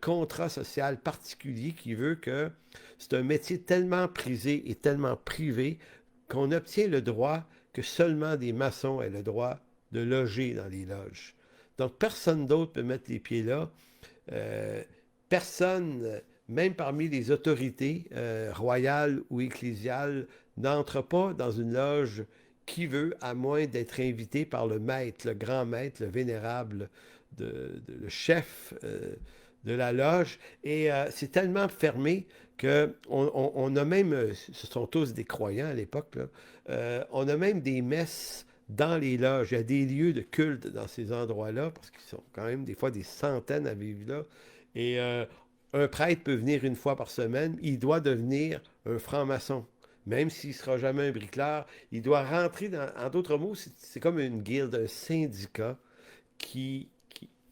S1: contrat social particulier qui veut que c'est un métier tellement prisé et tellement privé qu'on obtient le droit que seulement des maçons aient le droit de loger dans les loges. Donc personne d'autre peut mettre les pieds là. Euh, Personne, même parmi les autorités royales ou ecclésiales, n'entre pas dans une loge qui veut, à moins d'être invité par le maître, le grand maître, le vénérable, le chef de la loge. Et c'est tellement fermé qu'on a même, ce sont tous des croyants à l'époque, on a même des messes dans les loges. Il y a des lieux de culte dans ces endroits-là, parce qu'ils sont quand même des fois des centaines à vivre là. Et un prêtre peut venir une fois par semaine, il doit devenir un franc-maçon. Même s'il ne sera jamais un bricoleur, il doit rentrer dans... En d'autres mots, c'est comme une guilde, un syndicat qui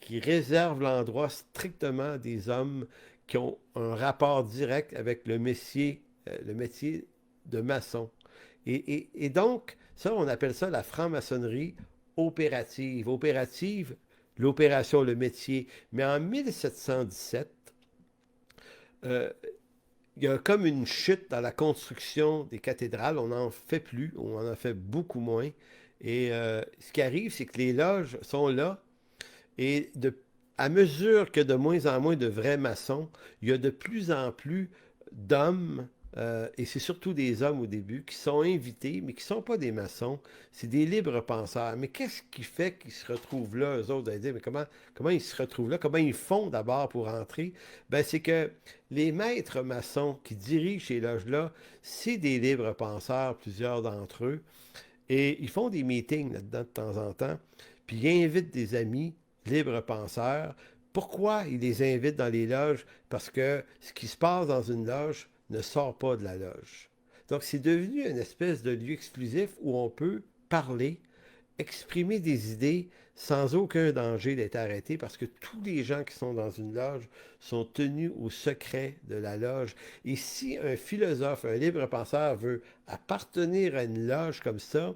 S1: réserve l'endroit strictement à des hommes qui ont un rapport direct avec le métier de maçon. Et donc, ça, on appelle ça la franc-maçonnerie opérative. Opérative, l'opération, le métier. Mais en 1717, euh, il y a comme une chute dans la construction des cathédrales. On n'en fait plus, on en a fait beaucoup moins. Et ce qui arrive, c'est que les loges sont là. Et à mesure que de moins en moins de vrais maçons, il y a de plus en plus d'hommes et c'est surtout des hommes au début, qui sont invités, mais qui ne sont pas des maçons, c'est des libres penseurs. Mais qu'est-ce qui fait qu'ils se retrouvent là, eux autres, à dire, mais comment ils se retrouvent là? Comment ils font d'abord pour entrer? Ben, c'est que les maîtres maçons qui dirigent ces loges-là, c'est des libres penseurs, plusieurs d'entre eux, et ils font des meetings là-dedans de temps en temps, puis ils invitent des amis libres penseurs. Pourquoi ils les invitent dans les loges? Parce que ce qui se passe dans une loge ne sort pas de la loge. Donc c'est devenu une espèce de lieu exclusif où on peut parler, exprimer des idées sans aucun danger d'être arrêté parce que tous les gens qui sont dans une loge sont tenus au secret de la loge. Et si un philosophe, un libre penseur veut appartenir à une loge comme ça,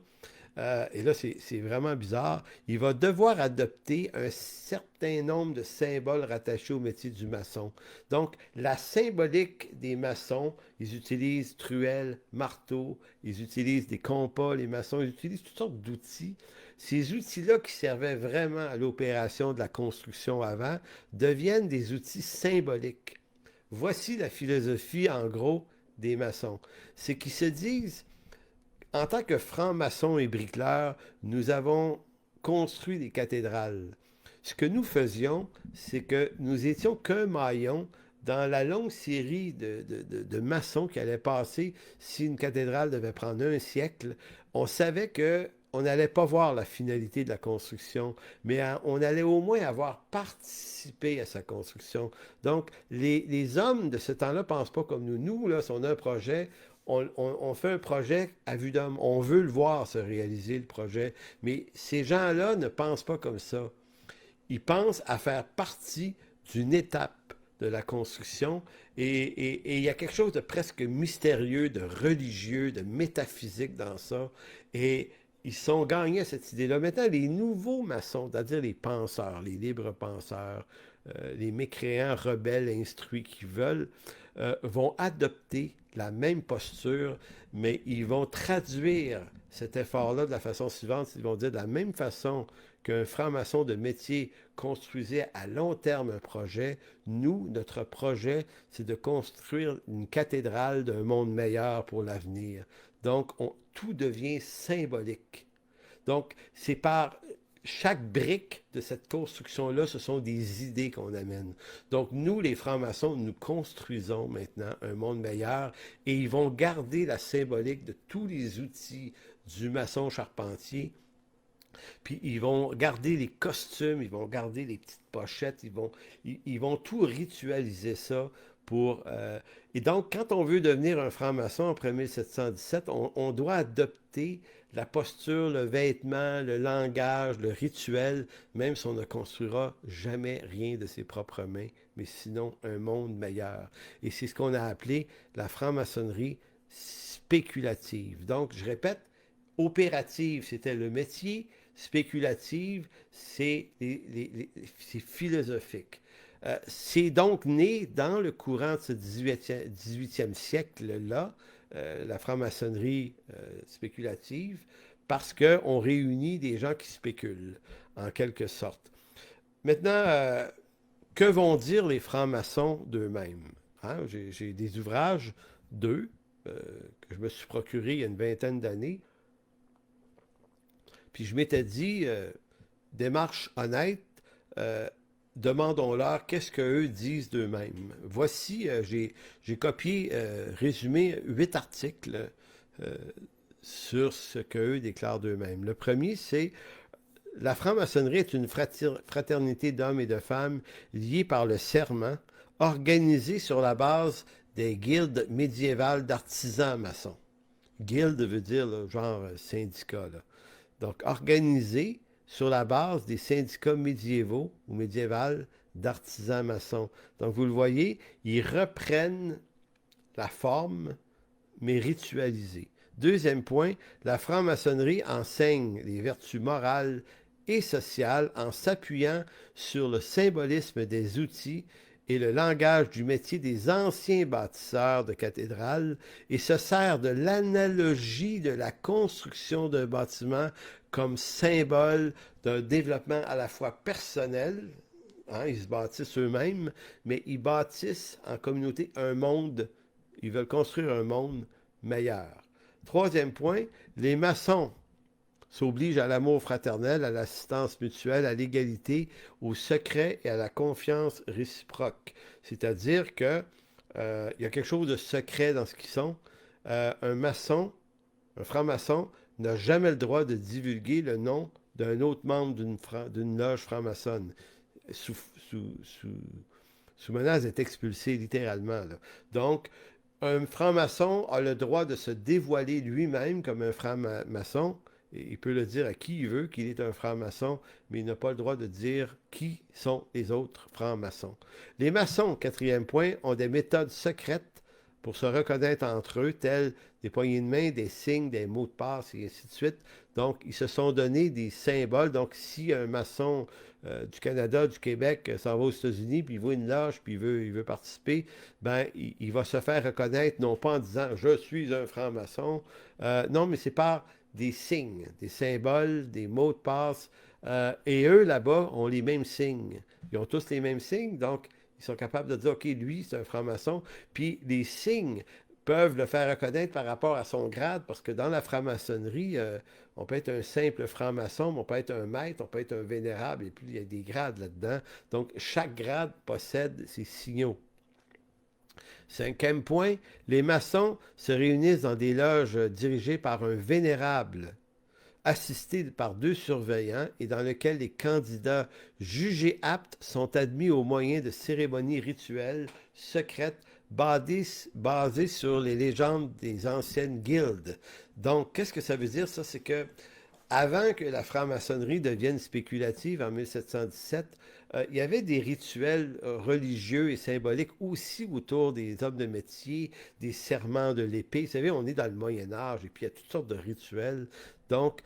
S1: et là, c'est vraiment bizarre. Il va devoir adopter un certain nombre de symboles rattachés au métier du maçon. Donc, la symbolique des maçons, ils utilisent truelle, marteau, ils utilisent des compas, les maçons, ils utilisent toutes sortes d'outils. Ces outils-là qui servaient vraiment à l'opération de la construction avant deviennent des outils symboliques. Voici la philosophie, en gros, des maçons. C'est qu'ils se disent en tant que francs-maçons et bricoleurs, nous avons construit des cathédrales. Ce que nous faisions, c'est que nous étions qu'un maillon dans la longue série de maçons qui allaient passer si une cathédrale devait prendre un siècle. On savait que on n'allait pas voir la finalité de la construction, mais on allait au moins avoir participé à sa construction. Donc, les hommes de ce temps-là ne pensent pas comme nous. Nous, là, si on a un projet, on fait un projet à vue d'homme. On veut le voir se réaliser, le projet. Mais ces gens-là ne pensent pas comme ça. Ils pensent à faire partie d'une étape de la construction et il y a quelque chose de presque mystérieux, de religieux, de métaphysique dans ça. Et ils sont gagnés à cette idée-là. Maintenant, les nouveaux maçons, c'est-à-dire les penseurs, les libres penseurs, les mécréants rebelles instruits qui veulent, vont adopter la même posture, mais ils vont traduire cet effort-là de la façon suivante. Ils vont dire de la même façon qu'un franc-maçon de métier construisait à long terme un projet, nous, notre projet, c'est de construire une cathédrale d'un monde meilleur pour l'avenir. Donc, tout devient symbolique. Donc, c'est par chaque brique de cette construction-là, ce sont des idées qu'on amène. Donc, nous, les francs-maçons, nous construisons maintenant un monde meilleur et ils vont garder la symbolique de tous les outils du maçon charpentier. Puis ils vont garder les costumes, ils vont garder les petites pochettes, ils vont tout ritualiser ça pour... Et donc, quand on veut devenir un franc-maçon après 1717, on doit adopter la posture, le vêtement, le langage, le rituel, même si on ne construira jamais rien de ses propres mains, mais sinon un monde meilleur. Et c'est ce qu'on a appelé la franc-maçonnerie spéculative. Donc, je répète, opérative, c'était le métier, spéculative, c'est philosophique. C'est donc né dans le courant de ce 18e siècle-là, la franc-maçonnerie spéculative, parce qu'on réunit des gens qui spéculent, en quelque sorte. Maintenant, que vont dire les francs-maçons d'eux-mêmes? Hein? J'ai des ouvrages d'eux que je me suis procuré il y a une vingtaine d'années. Puis je m'étais dit, démarche honnête, euh, demandons-leur qu'est-ce qu'eux disent d'eux-mêmes. Voici, j'ai copié, résumé 8 articles euh, sur ce qu'eux déclarent d'eux-mêmes. Le premier, c'est la franc-maçonnerie est une fraternité d'hommes et de femmes liés par le serment, organisée sur la base des guildes médiévales d'artisans maçons. Guilde veut dire là, genre syndicat. Là. Donc, organisé sur la base des syndicats médiévaux ou médiévales d'artisans maçons. Donc, vous le voyez, ils reprennent la forme, mais ritualisée. Deuxième point, la franc-maçonnerie enseigne les vertus morales et sociales en s'appuyant sur le symbolisme des outils et le langage du métier des anciens bâtisseurs de cathédrales et se sert de l'analogie de la construction d'un bâtiment comme symbole d'un développement à la fois personnel, hein, ils se bâtissent eux-mêmes, mais ils bâtissent en communauté un monde Ils veulent construire un monde meilleur. Troisième point, les maçons s'obligent à l'amour fraternel, à l'assistance mutuelle, à l'égalité, au secret et à la confiance réciproque. C'est-à-dire que il y a quelque chose de secret dans ce qu'ils sont. Un maçon, un franc-maçon, n'a jamais le droit de divulguer le nom d'un autre membre d'une loge franc-maçonne sous, sous, sous, sous menace d'être expulsé littéralement. Là. Donc, un franc-maçon a le droit de se dévoiler lui-même comme un franc-maçon. Il peut le dire à qui il veut qu'il est un franc-maçon, mais il n'a pas le droit de dire qui sont les autres francs-maçons. Les maçons, quatrième point, ont des méthodes secrètes pour se reconnaître entre eux, telles des poignées de main, des signes, des mots de passe et ainsi de suite. Donc, ils se sont donné des symboles. Donc, si un maçon du Canada, du Québec, s'en va aux États-Unis, puis il voit une loge, puis il veut participer, ben, il va se faire reconnaître, non pas en disant « je suis un franc-maçon », non, mais c'est par des signes, des symboles, des mots de passe. Et eux, là-bas, ont les mêmes signes. Ils ont tous les mêmes signes, donc ils sont capables de dire, OK, lui, c'est un franc-maçon. Puis les signes peuvent le faire reconnaître par rapport à son grade, parce que dans la franc-maçonnerie, on peut être un simple franc-maçon, mais on peut être un maître, on peut être un vénérable, et puis il y a des grades là-dedans. Donc, chaque grade possède ses signaux. Cinquième point, les maçons se réunissent dans des loges dirigées par un vénérable, assisté par deux surveillants et dans lequel les candidats jugés aptes sont admis au moyen de cérémonies rituelles secrètes basées sur les légendes des anciennes guildes. Donc, qu'est-ce que ça veut dire? Ça, c'est que avant que la franc-maçonnerie devienne spéculative en 1717, il y avait des rituels religieux et symboliques aussi autour des hommes de métier, des serments de l'épée. Vous savez, on est dans le Moyen Âge et puis il y a toutes sortes de rituels. Donc,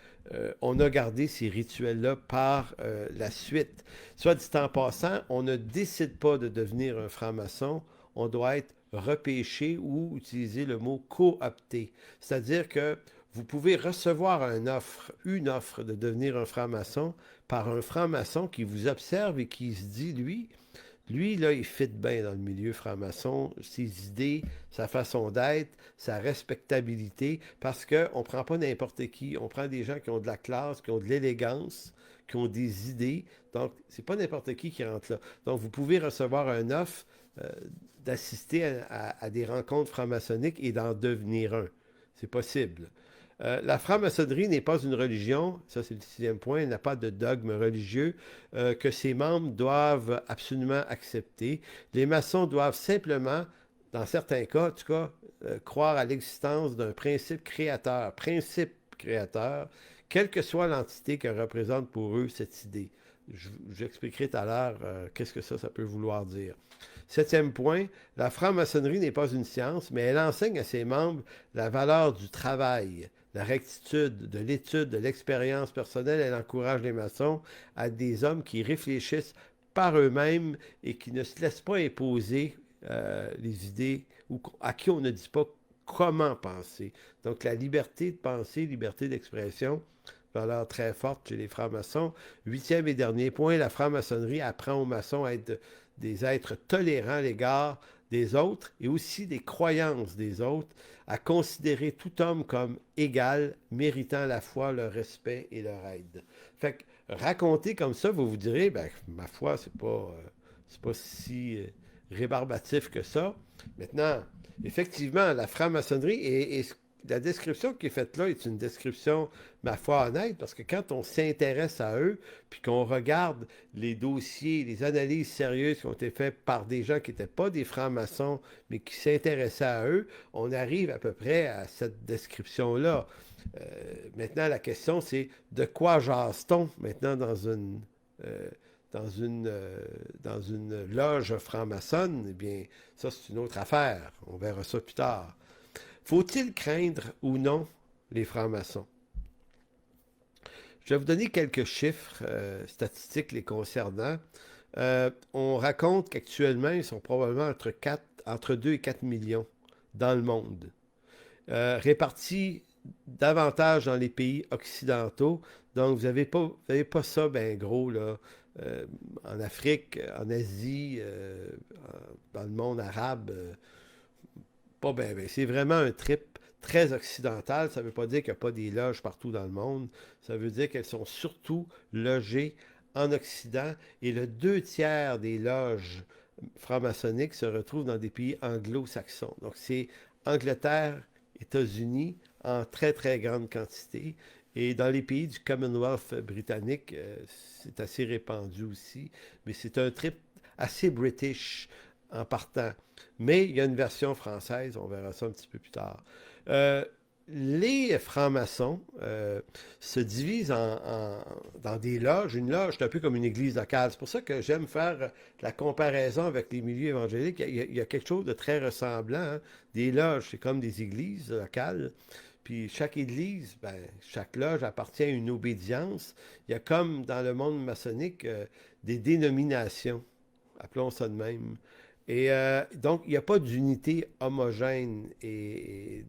S1: on a gardé ces rituels-là par la suite. Soit dit en passant, on ne décide pas de devenir un franc-maçon, on doit être repêché ou utiliser le mot coopté. C'est-à-dire que vous pouvez recevoir une offre de devenir un franc-maçon par un franc-maçon qui vous observe et qui se dit, lui, là, il fit bien dans le milieu franc-maçon, ses idées, sa façon d'être, sa respectabilité, parce qu'on ne prend pas n'importe qui, on prend des gens qui ont de la classe, qui ont de l'élégance, qui ont des idées, donc c'est pas n'importe qui rentre là. Donc vous pouvez recevoir un offre d'assister à des rencontres franc-maçonniques et d'en devenir un. C'est possible. La franc-maçonnerie n'est pas une religion, ça c'est le sixième point, elle n'a pas de dogme religieux que ses membres doivent absolument accepter. Les maçons doivent simplement, dans certains cas, en tout cas, croire à l'existence d'un principe créateur, quelle que soit l'entité que représente pour eux cette idée. J'expliquerai tout à l'heure qu'est-ce que ça peut vouloir dire. Septième point, la franc-maçonnerie n'est pas une science, mais elle enseigne à ses membres la valeur du travail, la rectitude, de l'étude, de l'expérience personnelle. Elle encourage les maçons à des hommes qui réfléchissent par eux-mêmes et qui ne se laissent pas imposer les idées ou à qui on ne dit pas comment penser. Donc la liberté de penser, liberté d'expression, valeur très forte chez les francs-maçons. Huitième et dernier point, la franc-maçonnerie apprend aux maçons à être des êtres tolérants à l'égard des autres et aussi des croyances des autres, à considérer tout homme comme égal, méritant à la fois leur respect et leur aide. Fait que raconter comme ça, vous vous direz, ben, ma foi, c'est pas si rébarbatif que ça. Maintenant, effectivement, la franc-maçonnerie et la description qui est faite là est une description, ma foi, honnête, parce que quand on s'intéresse à eux, puis qu'on regarde les dossiers, les analyses sérieuses qui ont été faites par des gens qui n'étaient pas des francs-maçons, mais qui s'intéressaient à eux, on arrive à peu près à cette description-là. Maintenant, la question, c'est de quoi jase-t-on maintenant dans une loge franc-maçonne? Eh bien, ça, c'est une autre affaire. On verra ça plus tard. Faut-il craindre ou non les francs-maçons? Je vais vous donner quelques chiffres statistiques les concernant. On raconte qu'actuellement, ils sont probablement entre 2 et 4 millions dans le monde, répartis davantage dans les pays occidentaux. Donc, vous n'avez pas ça ben gros là, en Afrique, en Asie, dans le monde arabe. Pas bien, ben. C'est vraiment un trip très occidental. Ça ne veut pas dire qu'il n'y a pas des loges partout dans le monde. Ça veut dire qu'elles sont surtout logées en Occident et le 2 tiers des loges franc-maçonniques se retrouvent dans des pays anglo-saxons. Donc c'est Angleterre, États-Unis en très très grande quantité. Et dans les pays du Commonwealth britannique, c'est assez répandu aussi. Mais c'est un trip assez british en partant. Mais il y a une version française, on verra ça un petit peu plus tard. Euh, les francs-maçons se divisent dans des loges. Une loge, c'est un peu comme une église locale. C'est pour ça que j'aime faire la comparaison avec les milieux évangéliques. Il y a quelque chose de très ressemblant, hein. Des loges, c'est comme des églises locales. Puis chaque église, ben, chaque loge appartient à une obédience. Il y a comme dans le monde maçonnique des dénominations, appelons ça de même. Et donc, il n'y a pas d'unité homogène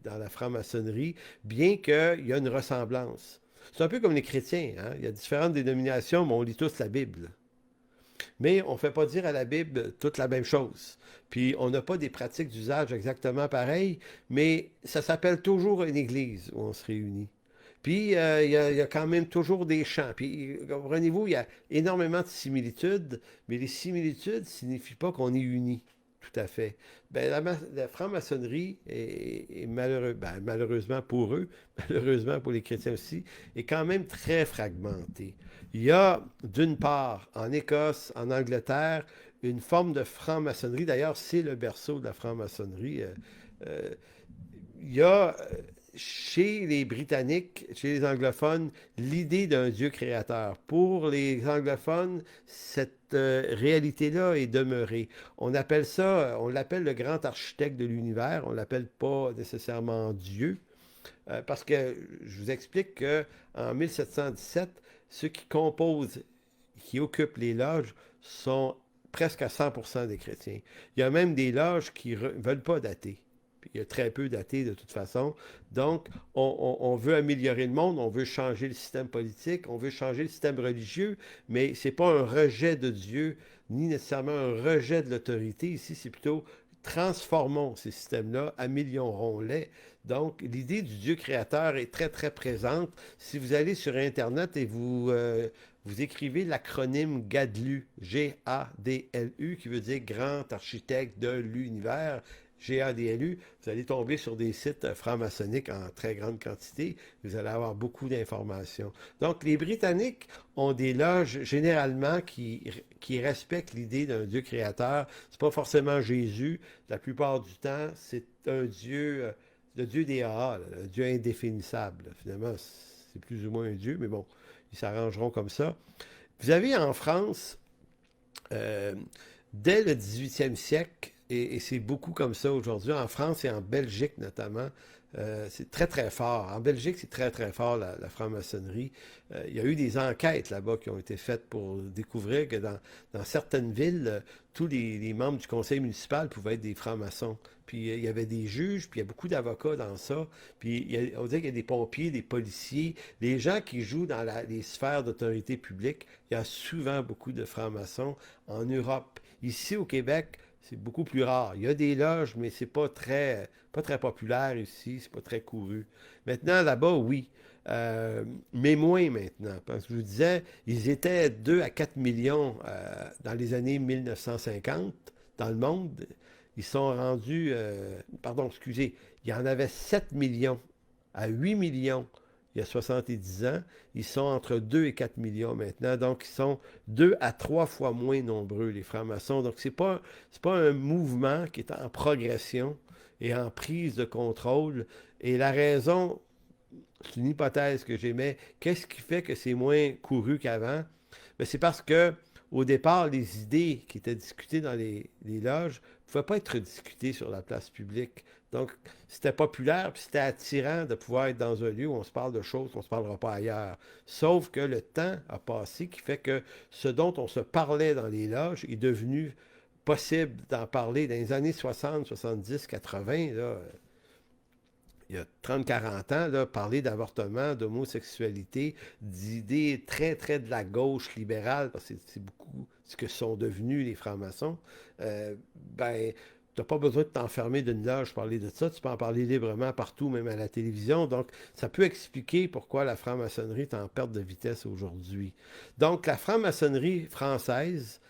S1: dans la franc-maçonnerie, bien qu'il y a une ressemblance. C'est un peu comme les chrétiens, hein? Il y a différentes dénominations, mais on lit tous la Bible. Mais on ne fait pas dire à la Bible toute la même chose. Puis on n'a pas des pratiques d'usage exactement pareilles, mais ça s'appelle toujours une église où on se réunit. Puis il y a quand même toujours des chants. Puis comprenez-vous, il y a énormément de similitudes, mais les similitudes ne signifient pas qu'on est unis. Tout à fait. Ben, la franc-maçonnerie est malheureusement pour eux, malheureusement pour les chrétiens aussi, est quand même très fragmentée. Il y a, d'une part, en Écosse, en Angleterre, une forme de franc-maçonnerie. D'ailleurs, c'est le berceau de la franc-maçonnerie. Euh, il y a chez les Britanniques, chez les anglophones, l'idée d'un Dieu créateur. Pour les anglophones, cette réalité-là est demeurée. On appelle ça, on l'appelle le grand architecte de l'univers, on ne l'appelle pas nécessairement Dieu, parce que je vous explique qu'en 1717, ceux qui composent, qui occupent les loges, sont presque à 100% des chrétiens. Il y a même des loges qui ne veulent pas dater. Puis il y a très peu d'athées de toute façon. Donc, on veut améliorer le monde, on veut changer le système politique, on veut changer le système religieux, mais ce n'est pas un rejet de Dieu, ni nécessairement un rejet de l'autorité. Ici, c'est plutôt transformons ces systèmes-là, améliorons-les. Donc, l'idée du Dieu créateur est très, très présente. Si vous allez sur Internet et vous écrivez l'acronyme GADLU, G-A-D-L-U, qui veut dire Grand Architecte de l'Univers, GADLU, vous allez tomber sur des sites franc-maçonniques en très grande quantité. Vous allez avoir beaucoup d'informations. Donc, les Britanniques ont des loges généralement qui respectent l'idée d'un Dieu créateur. C'est pas forcément Jésus. La plupart du temps, c'est un Dieu, le Dieu des AA, le Dieu indéfinissable. Finalement, c'est plus ou moins un Dieu, mais bon, ils s'arrangeront comme ça. Vous avez en France, euh, dès le 18e siècle, et c'est beaucoup comme ça aujourd'hui, en France et en Belgique notamment, c'est très très fort. En Belgique, c'est très très fort la franc-maçonnerie. Il y a eu des enquêtes là-bas qui ont été faites pour découvrir que dans certaines villes, tous les membres du conseil municipal pouvaient être des francs-maçons. Puis il y avait des juges, puis il y a beaucoup d'avocats dans ça. Puis on dirait qu'il y a des pompiers, des policiers, les gens qui jouent dans les sphères d'autorité publique. Il y a souvent beaucoup de francs-maçons en Europe. Ici au Québec, c'est beaucoup plus rare. Il y a des loges, mais c'est pas très populaire ici, c'est pas très couru. Maintenant, là-bas, oui. Mais moins maintenant. Parce que je vous disais, ils étaient 2 à 4 millions dans les années 1950 dans le monde. Ils sont rendus, pardon, excusez, il y en avait 7 millions à 8 millions il y a 70 ans. Ils sont entre 2 et 4 millions maintenant. Donc, ils sont 2 à 3 fois moins nombreux, les francs-maçons. Donc, c'est pas un mouvement qui est en progression et en prise de contrôle. Et la raison, c'est une hypothèse que j'émets, qu'est-ce qui fait que c'est moins couru qu'avant? Ben, c'est parce que au départ, les idées qui étaient discutées dans les loges ne pouvaient pas être discutées sur la place publique. Donc, c'était populaire, puis c'était attirant de pouvoir être dans un lieu où on se parle de choses qu'on ne se parlera pas ailleurs. Sauf que le temps a passé qui fait que ce dont on se parlait dans les loges est devenu possible d'en parler dans les années 60, 70, 80, là, il y a 30-40 ans, là, parler d'avortement, d'homosexualité, d'idées très, très de la gauche libérale, parce que c'est beaucoup ce que sont devenus les francs-maçons, ben, tu n'as pas besoin de t'enfermer d'une loge pour parler de ça. Tu peux en parler librement partout, même à la télévision. Donc, ça peut expliquer pourquoi la franc-maçonnerie est en perte de vitesse aujourd'hui. Donc, la franc-maçonnerie française,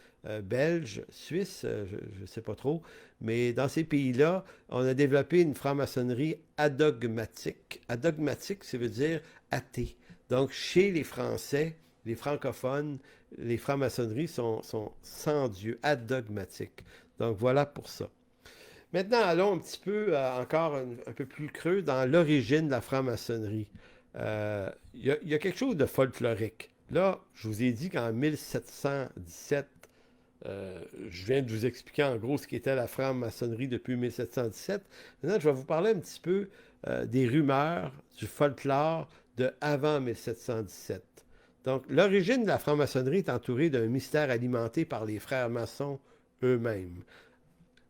S1: belge, suisse, je ne sais pas trop, mais dans ces pays-là, on a développé une franc-maçonnerie adogmatique. Adogmatique, ça veut dire athée. Donc, chez les Français, les francophones, les francs-maçonneries sont sans Dieu, adogmatiques. Donc, voilà pour ça. Maintenant, allons un petit peu, encore un peu plus creux, dans l'origine de la franc-maçonnerie. Il y a quelque chose de folklorique. Là, je vous ai dit qu'en 1717, je viens de vous expliquer en gros ce qu'était la franc-maçonnerie depuis 1717. Maintenant, je vais vous parler un petit peu des rumeurs, du folklore de avant 1717. Donc, l'origine de la franc-maçonnerie est entourée d'un mystère alimenté par les frères maçons eux-mêmes.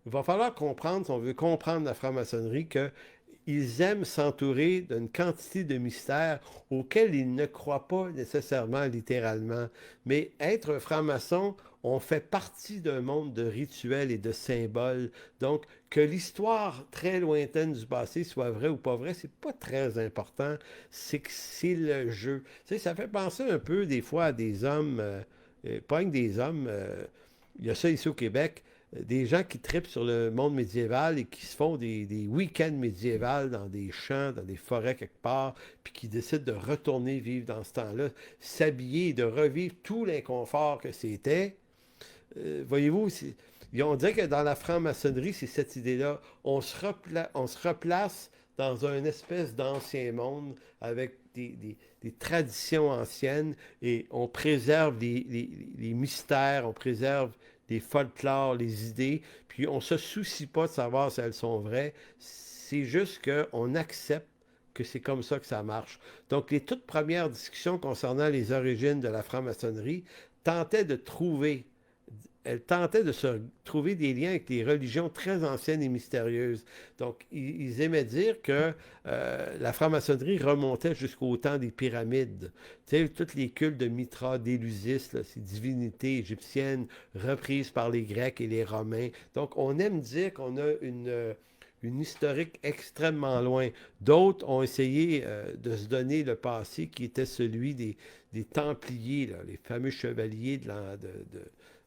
S1: Il va falloir comprendre, si on veut comprendre la franc-maçonnerie, qu'ils aiment s'entourer d'une quantité de mystères auxquels ils ne croient pas nécessairement littéralement. Mais être un franc-maçon, on fait partie d'un monde de rituels et de symboles. Donc, que l'histoire très lointaine du passé soit vraie ou pas vraie, c'est pas très important. C'est que c'est le jeu. Tu sais, ça fait penser un peu des fois à des hommes, pas que des hommes, il y a ça ici au Québec, des gens qui tripent sur le monde médiéval et qui se font des week-ends médiévals dans des champs, dans des forêts quelque part, puis qui décident de retourner vivre dans ce temps-là, s'habiller et de revivre tout l'inconfort que c'était. Voyez-vous, on dirait que dans la franc-maçonnerie, c'est cette idée-là. On se replace dans une espèce d'ancien monde avec des traditions anciennes et on préserve les mystères, on préserve les folklores, les idées, puis on ne se soucie pas de savoir si elles sont vraies. C'est juste qu'on accepte que c'est comme ça que ça marche. Donc, les toutes premières discussions concernant les origines de la franc-maçonnerie tentaient de trouver elle tentait de se trouver des liens avec des religions très anciennes et mystérieuses. Donc, ils aimaient dire que la franc-maçonnerie remontait jusqu'au temps des pyramides. Tu sais, tous les cultes de Mithra, d'Élusis, ces divinités égyptiennes reprises par les Grecs et les Romains. Donc, on aime dire qu'on a une historique extrêmement loin. D'autres ont essayé de se donner le passé qui était celui des Templiers, là, les fameux chevaliers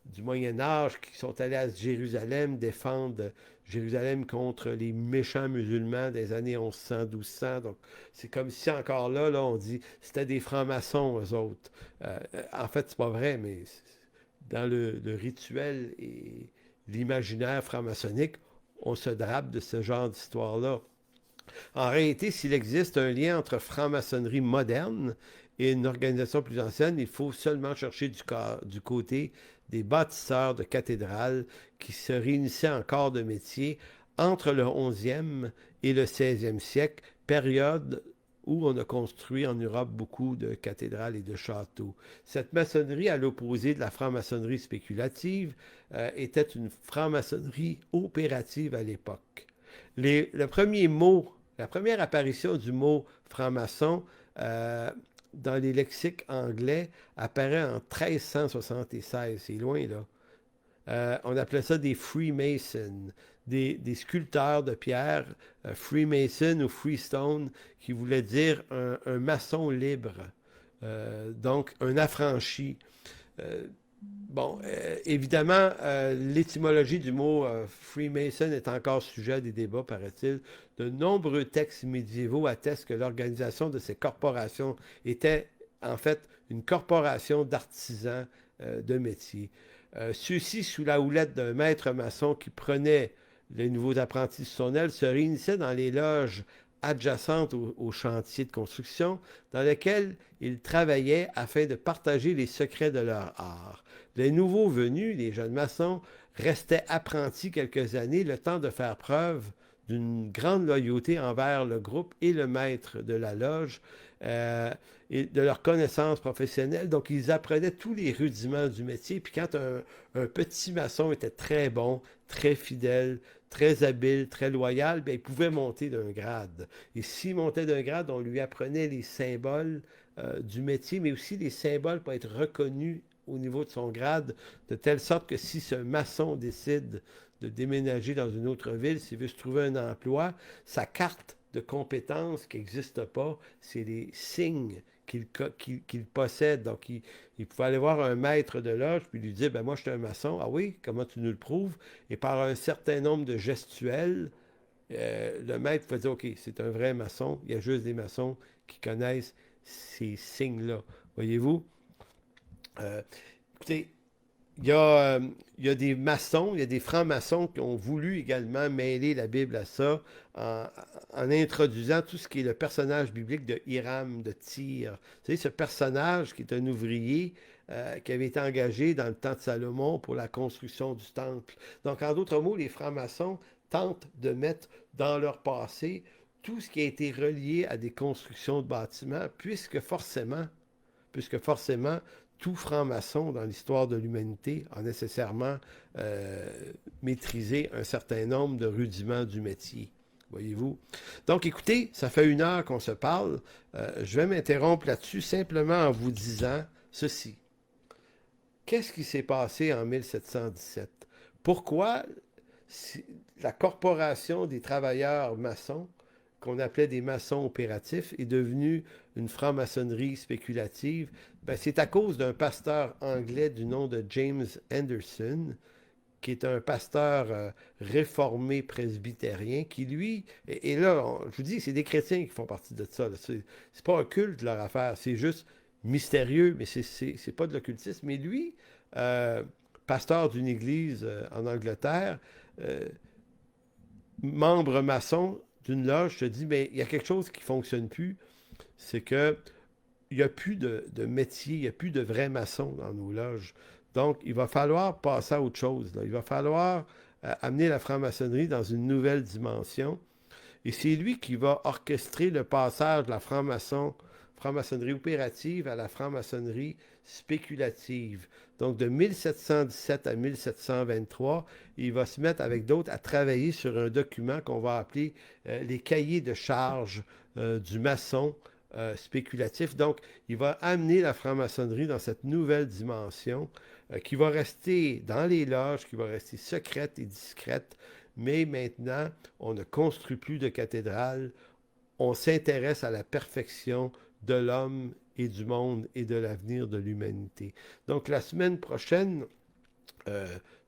S1: du Moyen Âge qui sont allés à Jérusalem défendre Jérusalem contre les méchants musulmans des années 1100-1200. Donc, c'est comme si encore là, on dit c'était des francs-maçons, eux autres. En fait, c'est pas vrai, mais dans le rituel et l'imaginaire franc-maçonnique, on se drape de ce genre d'histoire-là. En réalité, s'il existe un lien entre franc-maçonnerie moderne et une organisation plus ancienne, il faut seulement chercher du côté des bâtisseurs de cathédrales qui se réunissaient en corps de métier entre le 11e et le 16e siècle, période où on a construit en Europe beaucoup de cathédrales et de châteaux. Cette maçonnerie, à l'opposé de la franc-maçonnerie spéculative, était une franc-maçonnerie opérative à l'époque. Le premier mot, la première apparition du mot franc-maçon dans les lexiques anglais apparaît en 1376. C'est loin, là. On appelait ça des Freemasons, des sculpteurs de pierre, Freemason ou Freestone, qui voulait dire un maçon libre, donc un affranchi. Bon, évidemment, l'étymologie du mot Freemason est encore sujet à des débats, paraît-il. De nombreux textes médiévaux attestent que l'organisation de ces corporations était en fait une corporation d'artisans de métier. Ceux-ci, sous la houlette d'un maître maçon qui prenait les nouveaux apprentis sous son aile, se réunissaient dans les loges adjacentes au chantier de construction, dans lesquelles ils travaillaient afin de partager les secrets de leur art. Les nouveaux venus, les jeunes maçons, restaient apprentis quelques années, le temps de faire preuve d'une grande loyauté envers le groupe et le maître de la loge et de leurs connaissances professionnelles. Donc, ils apprenaient tous les rudiments du métier. Puis quand un petit maçon était très bon, très fidèle, très habile, très loyal, bien, il pouvait monter d'un grade. Et s'il montait d'un grade, on lui apprenait les symboles du métier, mais aussi les symboles pour être reconnus au niveau de son grade, de telle sorte que si ce maçon décide de déménager dans une autre ville, s'il veut se trouver un emploi, sa carte de compétences qui n'existe pas, c'est les signes qu'il possède. Donc, il pouvait aller voir un maître de loge, puis lui dire, ben moi, je suis un maçon. Ah oui, comment tu nous le prouves? Et par un certain nombre de gestuels, le maître pouvait dire, OK, c'est un vrai maçon. Il y a juste des maçons qui connaissent ces signes-là. Voyez-vous? Écoutez, il y a des maçons, il y a des francs-maçons qui ont voulu également mêler la Bible à ça en introduisant tout ce qui est le personnage biblique de Hiram, de Tyr. Vous savez, ce personnage qui est un ouvrier qui avait été engagé dans le temps de Salomon pour la construction du temple. Donc, en d'autres mots, les francs-maçons tentent de mettre dans leur passé tout ce qui a été relié à des constructions de bâtiments, puisque forcément, tout franc-maçon dans l'histoire de l'humanité a nécessairement maîtrisé un certain nombre de rudiments du métier. Voyez-vous? Donc, écoutez, ça fait 1 heure qu'on se parle. Je vais m'interrompre là-dessus simplement en vous disant ceci. Qu'est-ce qui s'est passé en 1717? Pourquoi la corporation des travailleurs maçons, qu'on appelait des maçons opératifs, est devenue une franc-maçonnerie spéculative? Ben, c'est à cause d'un pasteur anglais du nom de James Anderson, qui est un pasteur réformé presbytérien, qui lui, et là, je vous dis, c'est des chrétiens qui font partie de ça. C'est pas un culte leur affaire, c'est juste mystérieux, mais c'est pas de l'occultisme. Mais lui, pasteur d'une église en Angleterre, membre maçon d'une loge, se dit, mais il y a quelque chose qui ne fonctionne plus, c'est que il n'y a plus de métier, il n'y a plus de vrais maçons dans nos loges. Donc, il va falloir passer à autre chose. Là. Il va falloir amener la franc-maçonnerie dans une nouvelle dimension. Et c'est lui qui va orchestrer le passage de la franc-maçonnerie opérative à la franc-maçonnerie spéculative. Donc, de 1717 à 1723, il va se mettre avec d'autres à travailler sur un document qu'on va appeler les cahiers de charges du maçon spéculatif. Donc, il va amener la franc-maçonnerie dans cette nouvelle dimension qui va rester dans les loges, qui va rester secrète et discrète. Mais maintenant, on ne construit plus de cathédrale. On s'intéresse à la perfection de l'homme et du monde et de l'avenir de l'humanité. Donc, la semaine prochaine,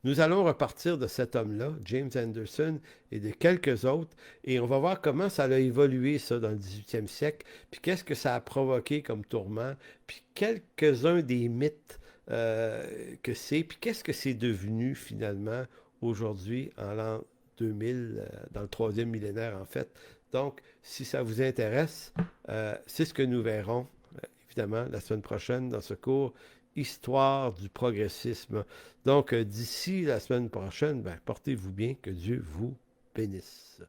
S1: nous allons repartir de cet homme-là, James Anderson, et de quelques autres, et on va voir comment ça a évolué, ça, dans le 18e siècle, puis qu'est-ce que ça a provoqué comme tourment, puis quelques-uns des mythes que c'est, puis qu'est-ce que c'est devenu, finalement, aujourd'hui, en l'an 2000, dans le 3e millénaire, en fait. Donc, si ça vous intéresse, c'est ce que nous verrons, évidemment, la semaine prochaine, dans ce cours Histoire du progressisme. Donc, d'ici la semaine prochaine, portez-vous bien, que Dieu vous bénisse.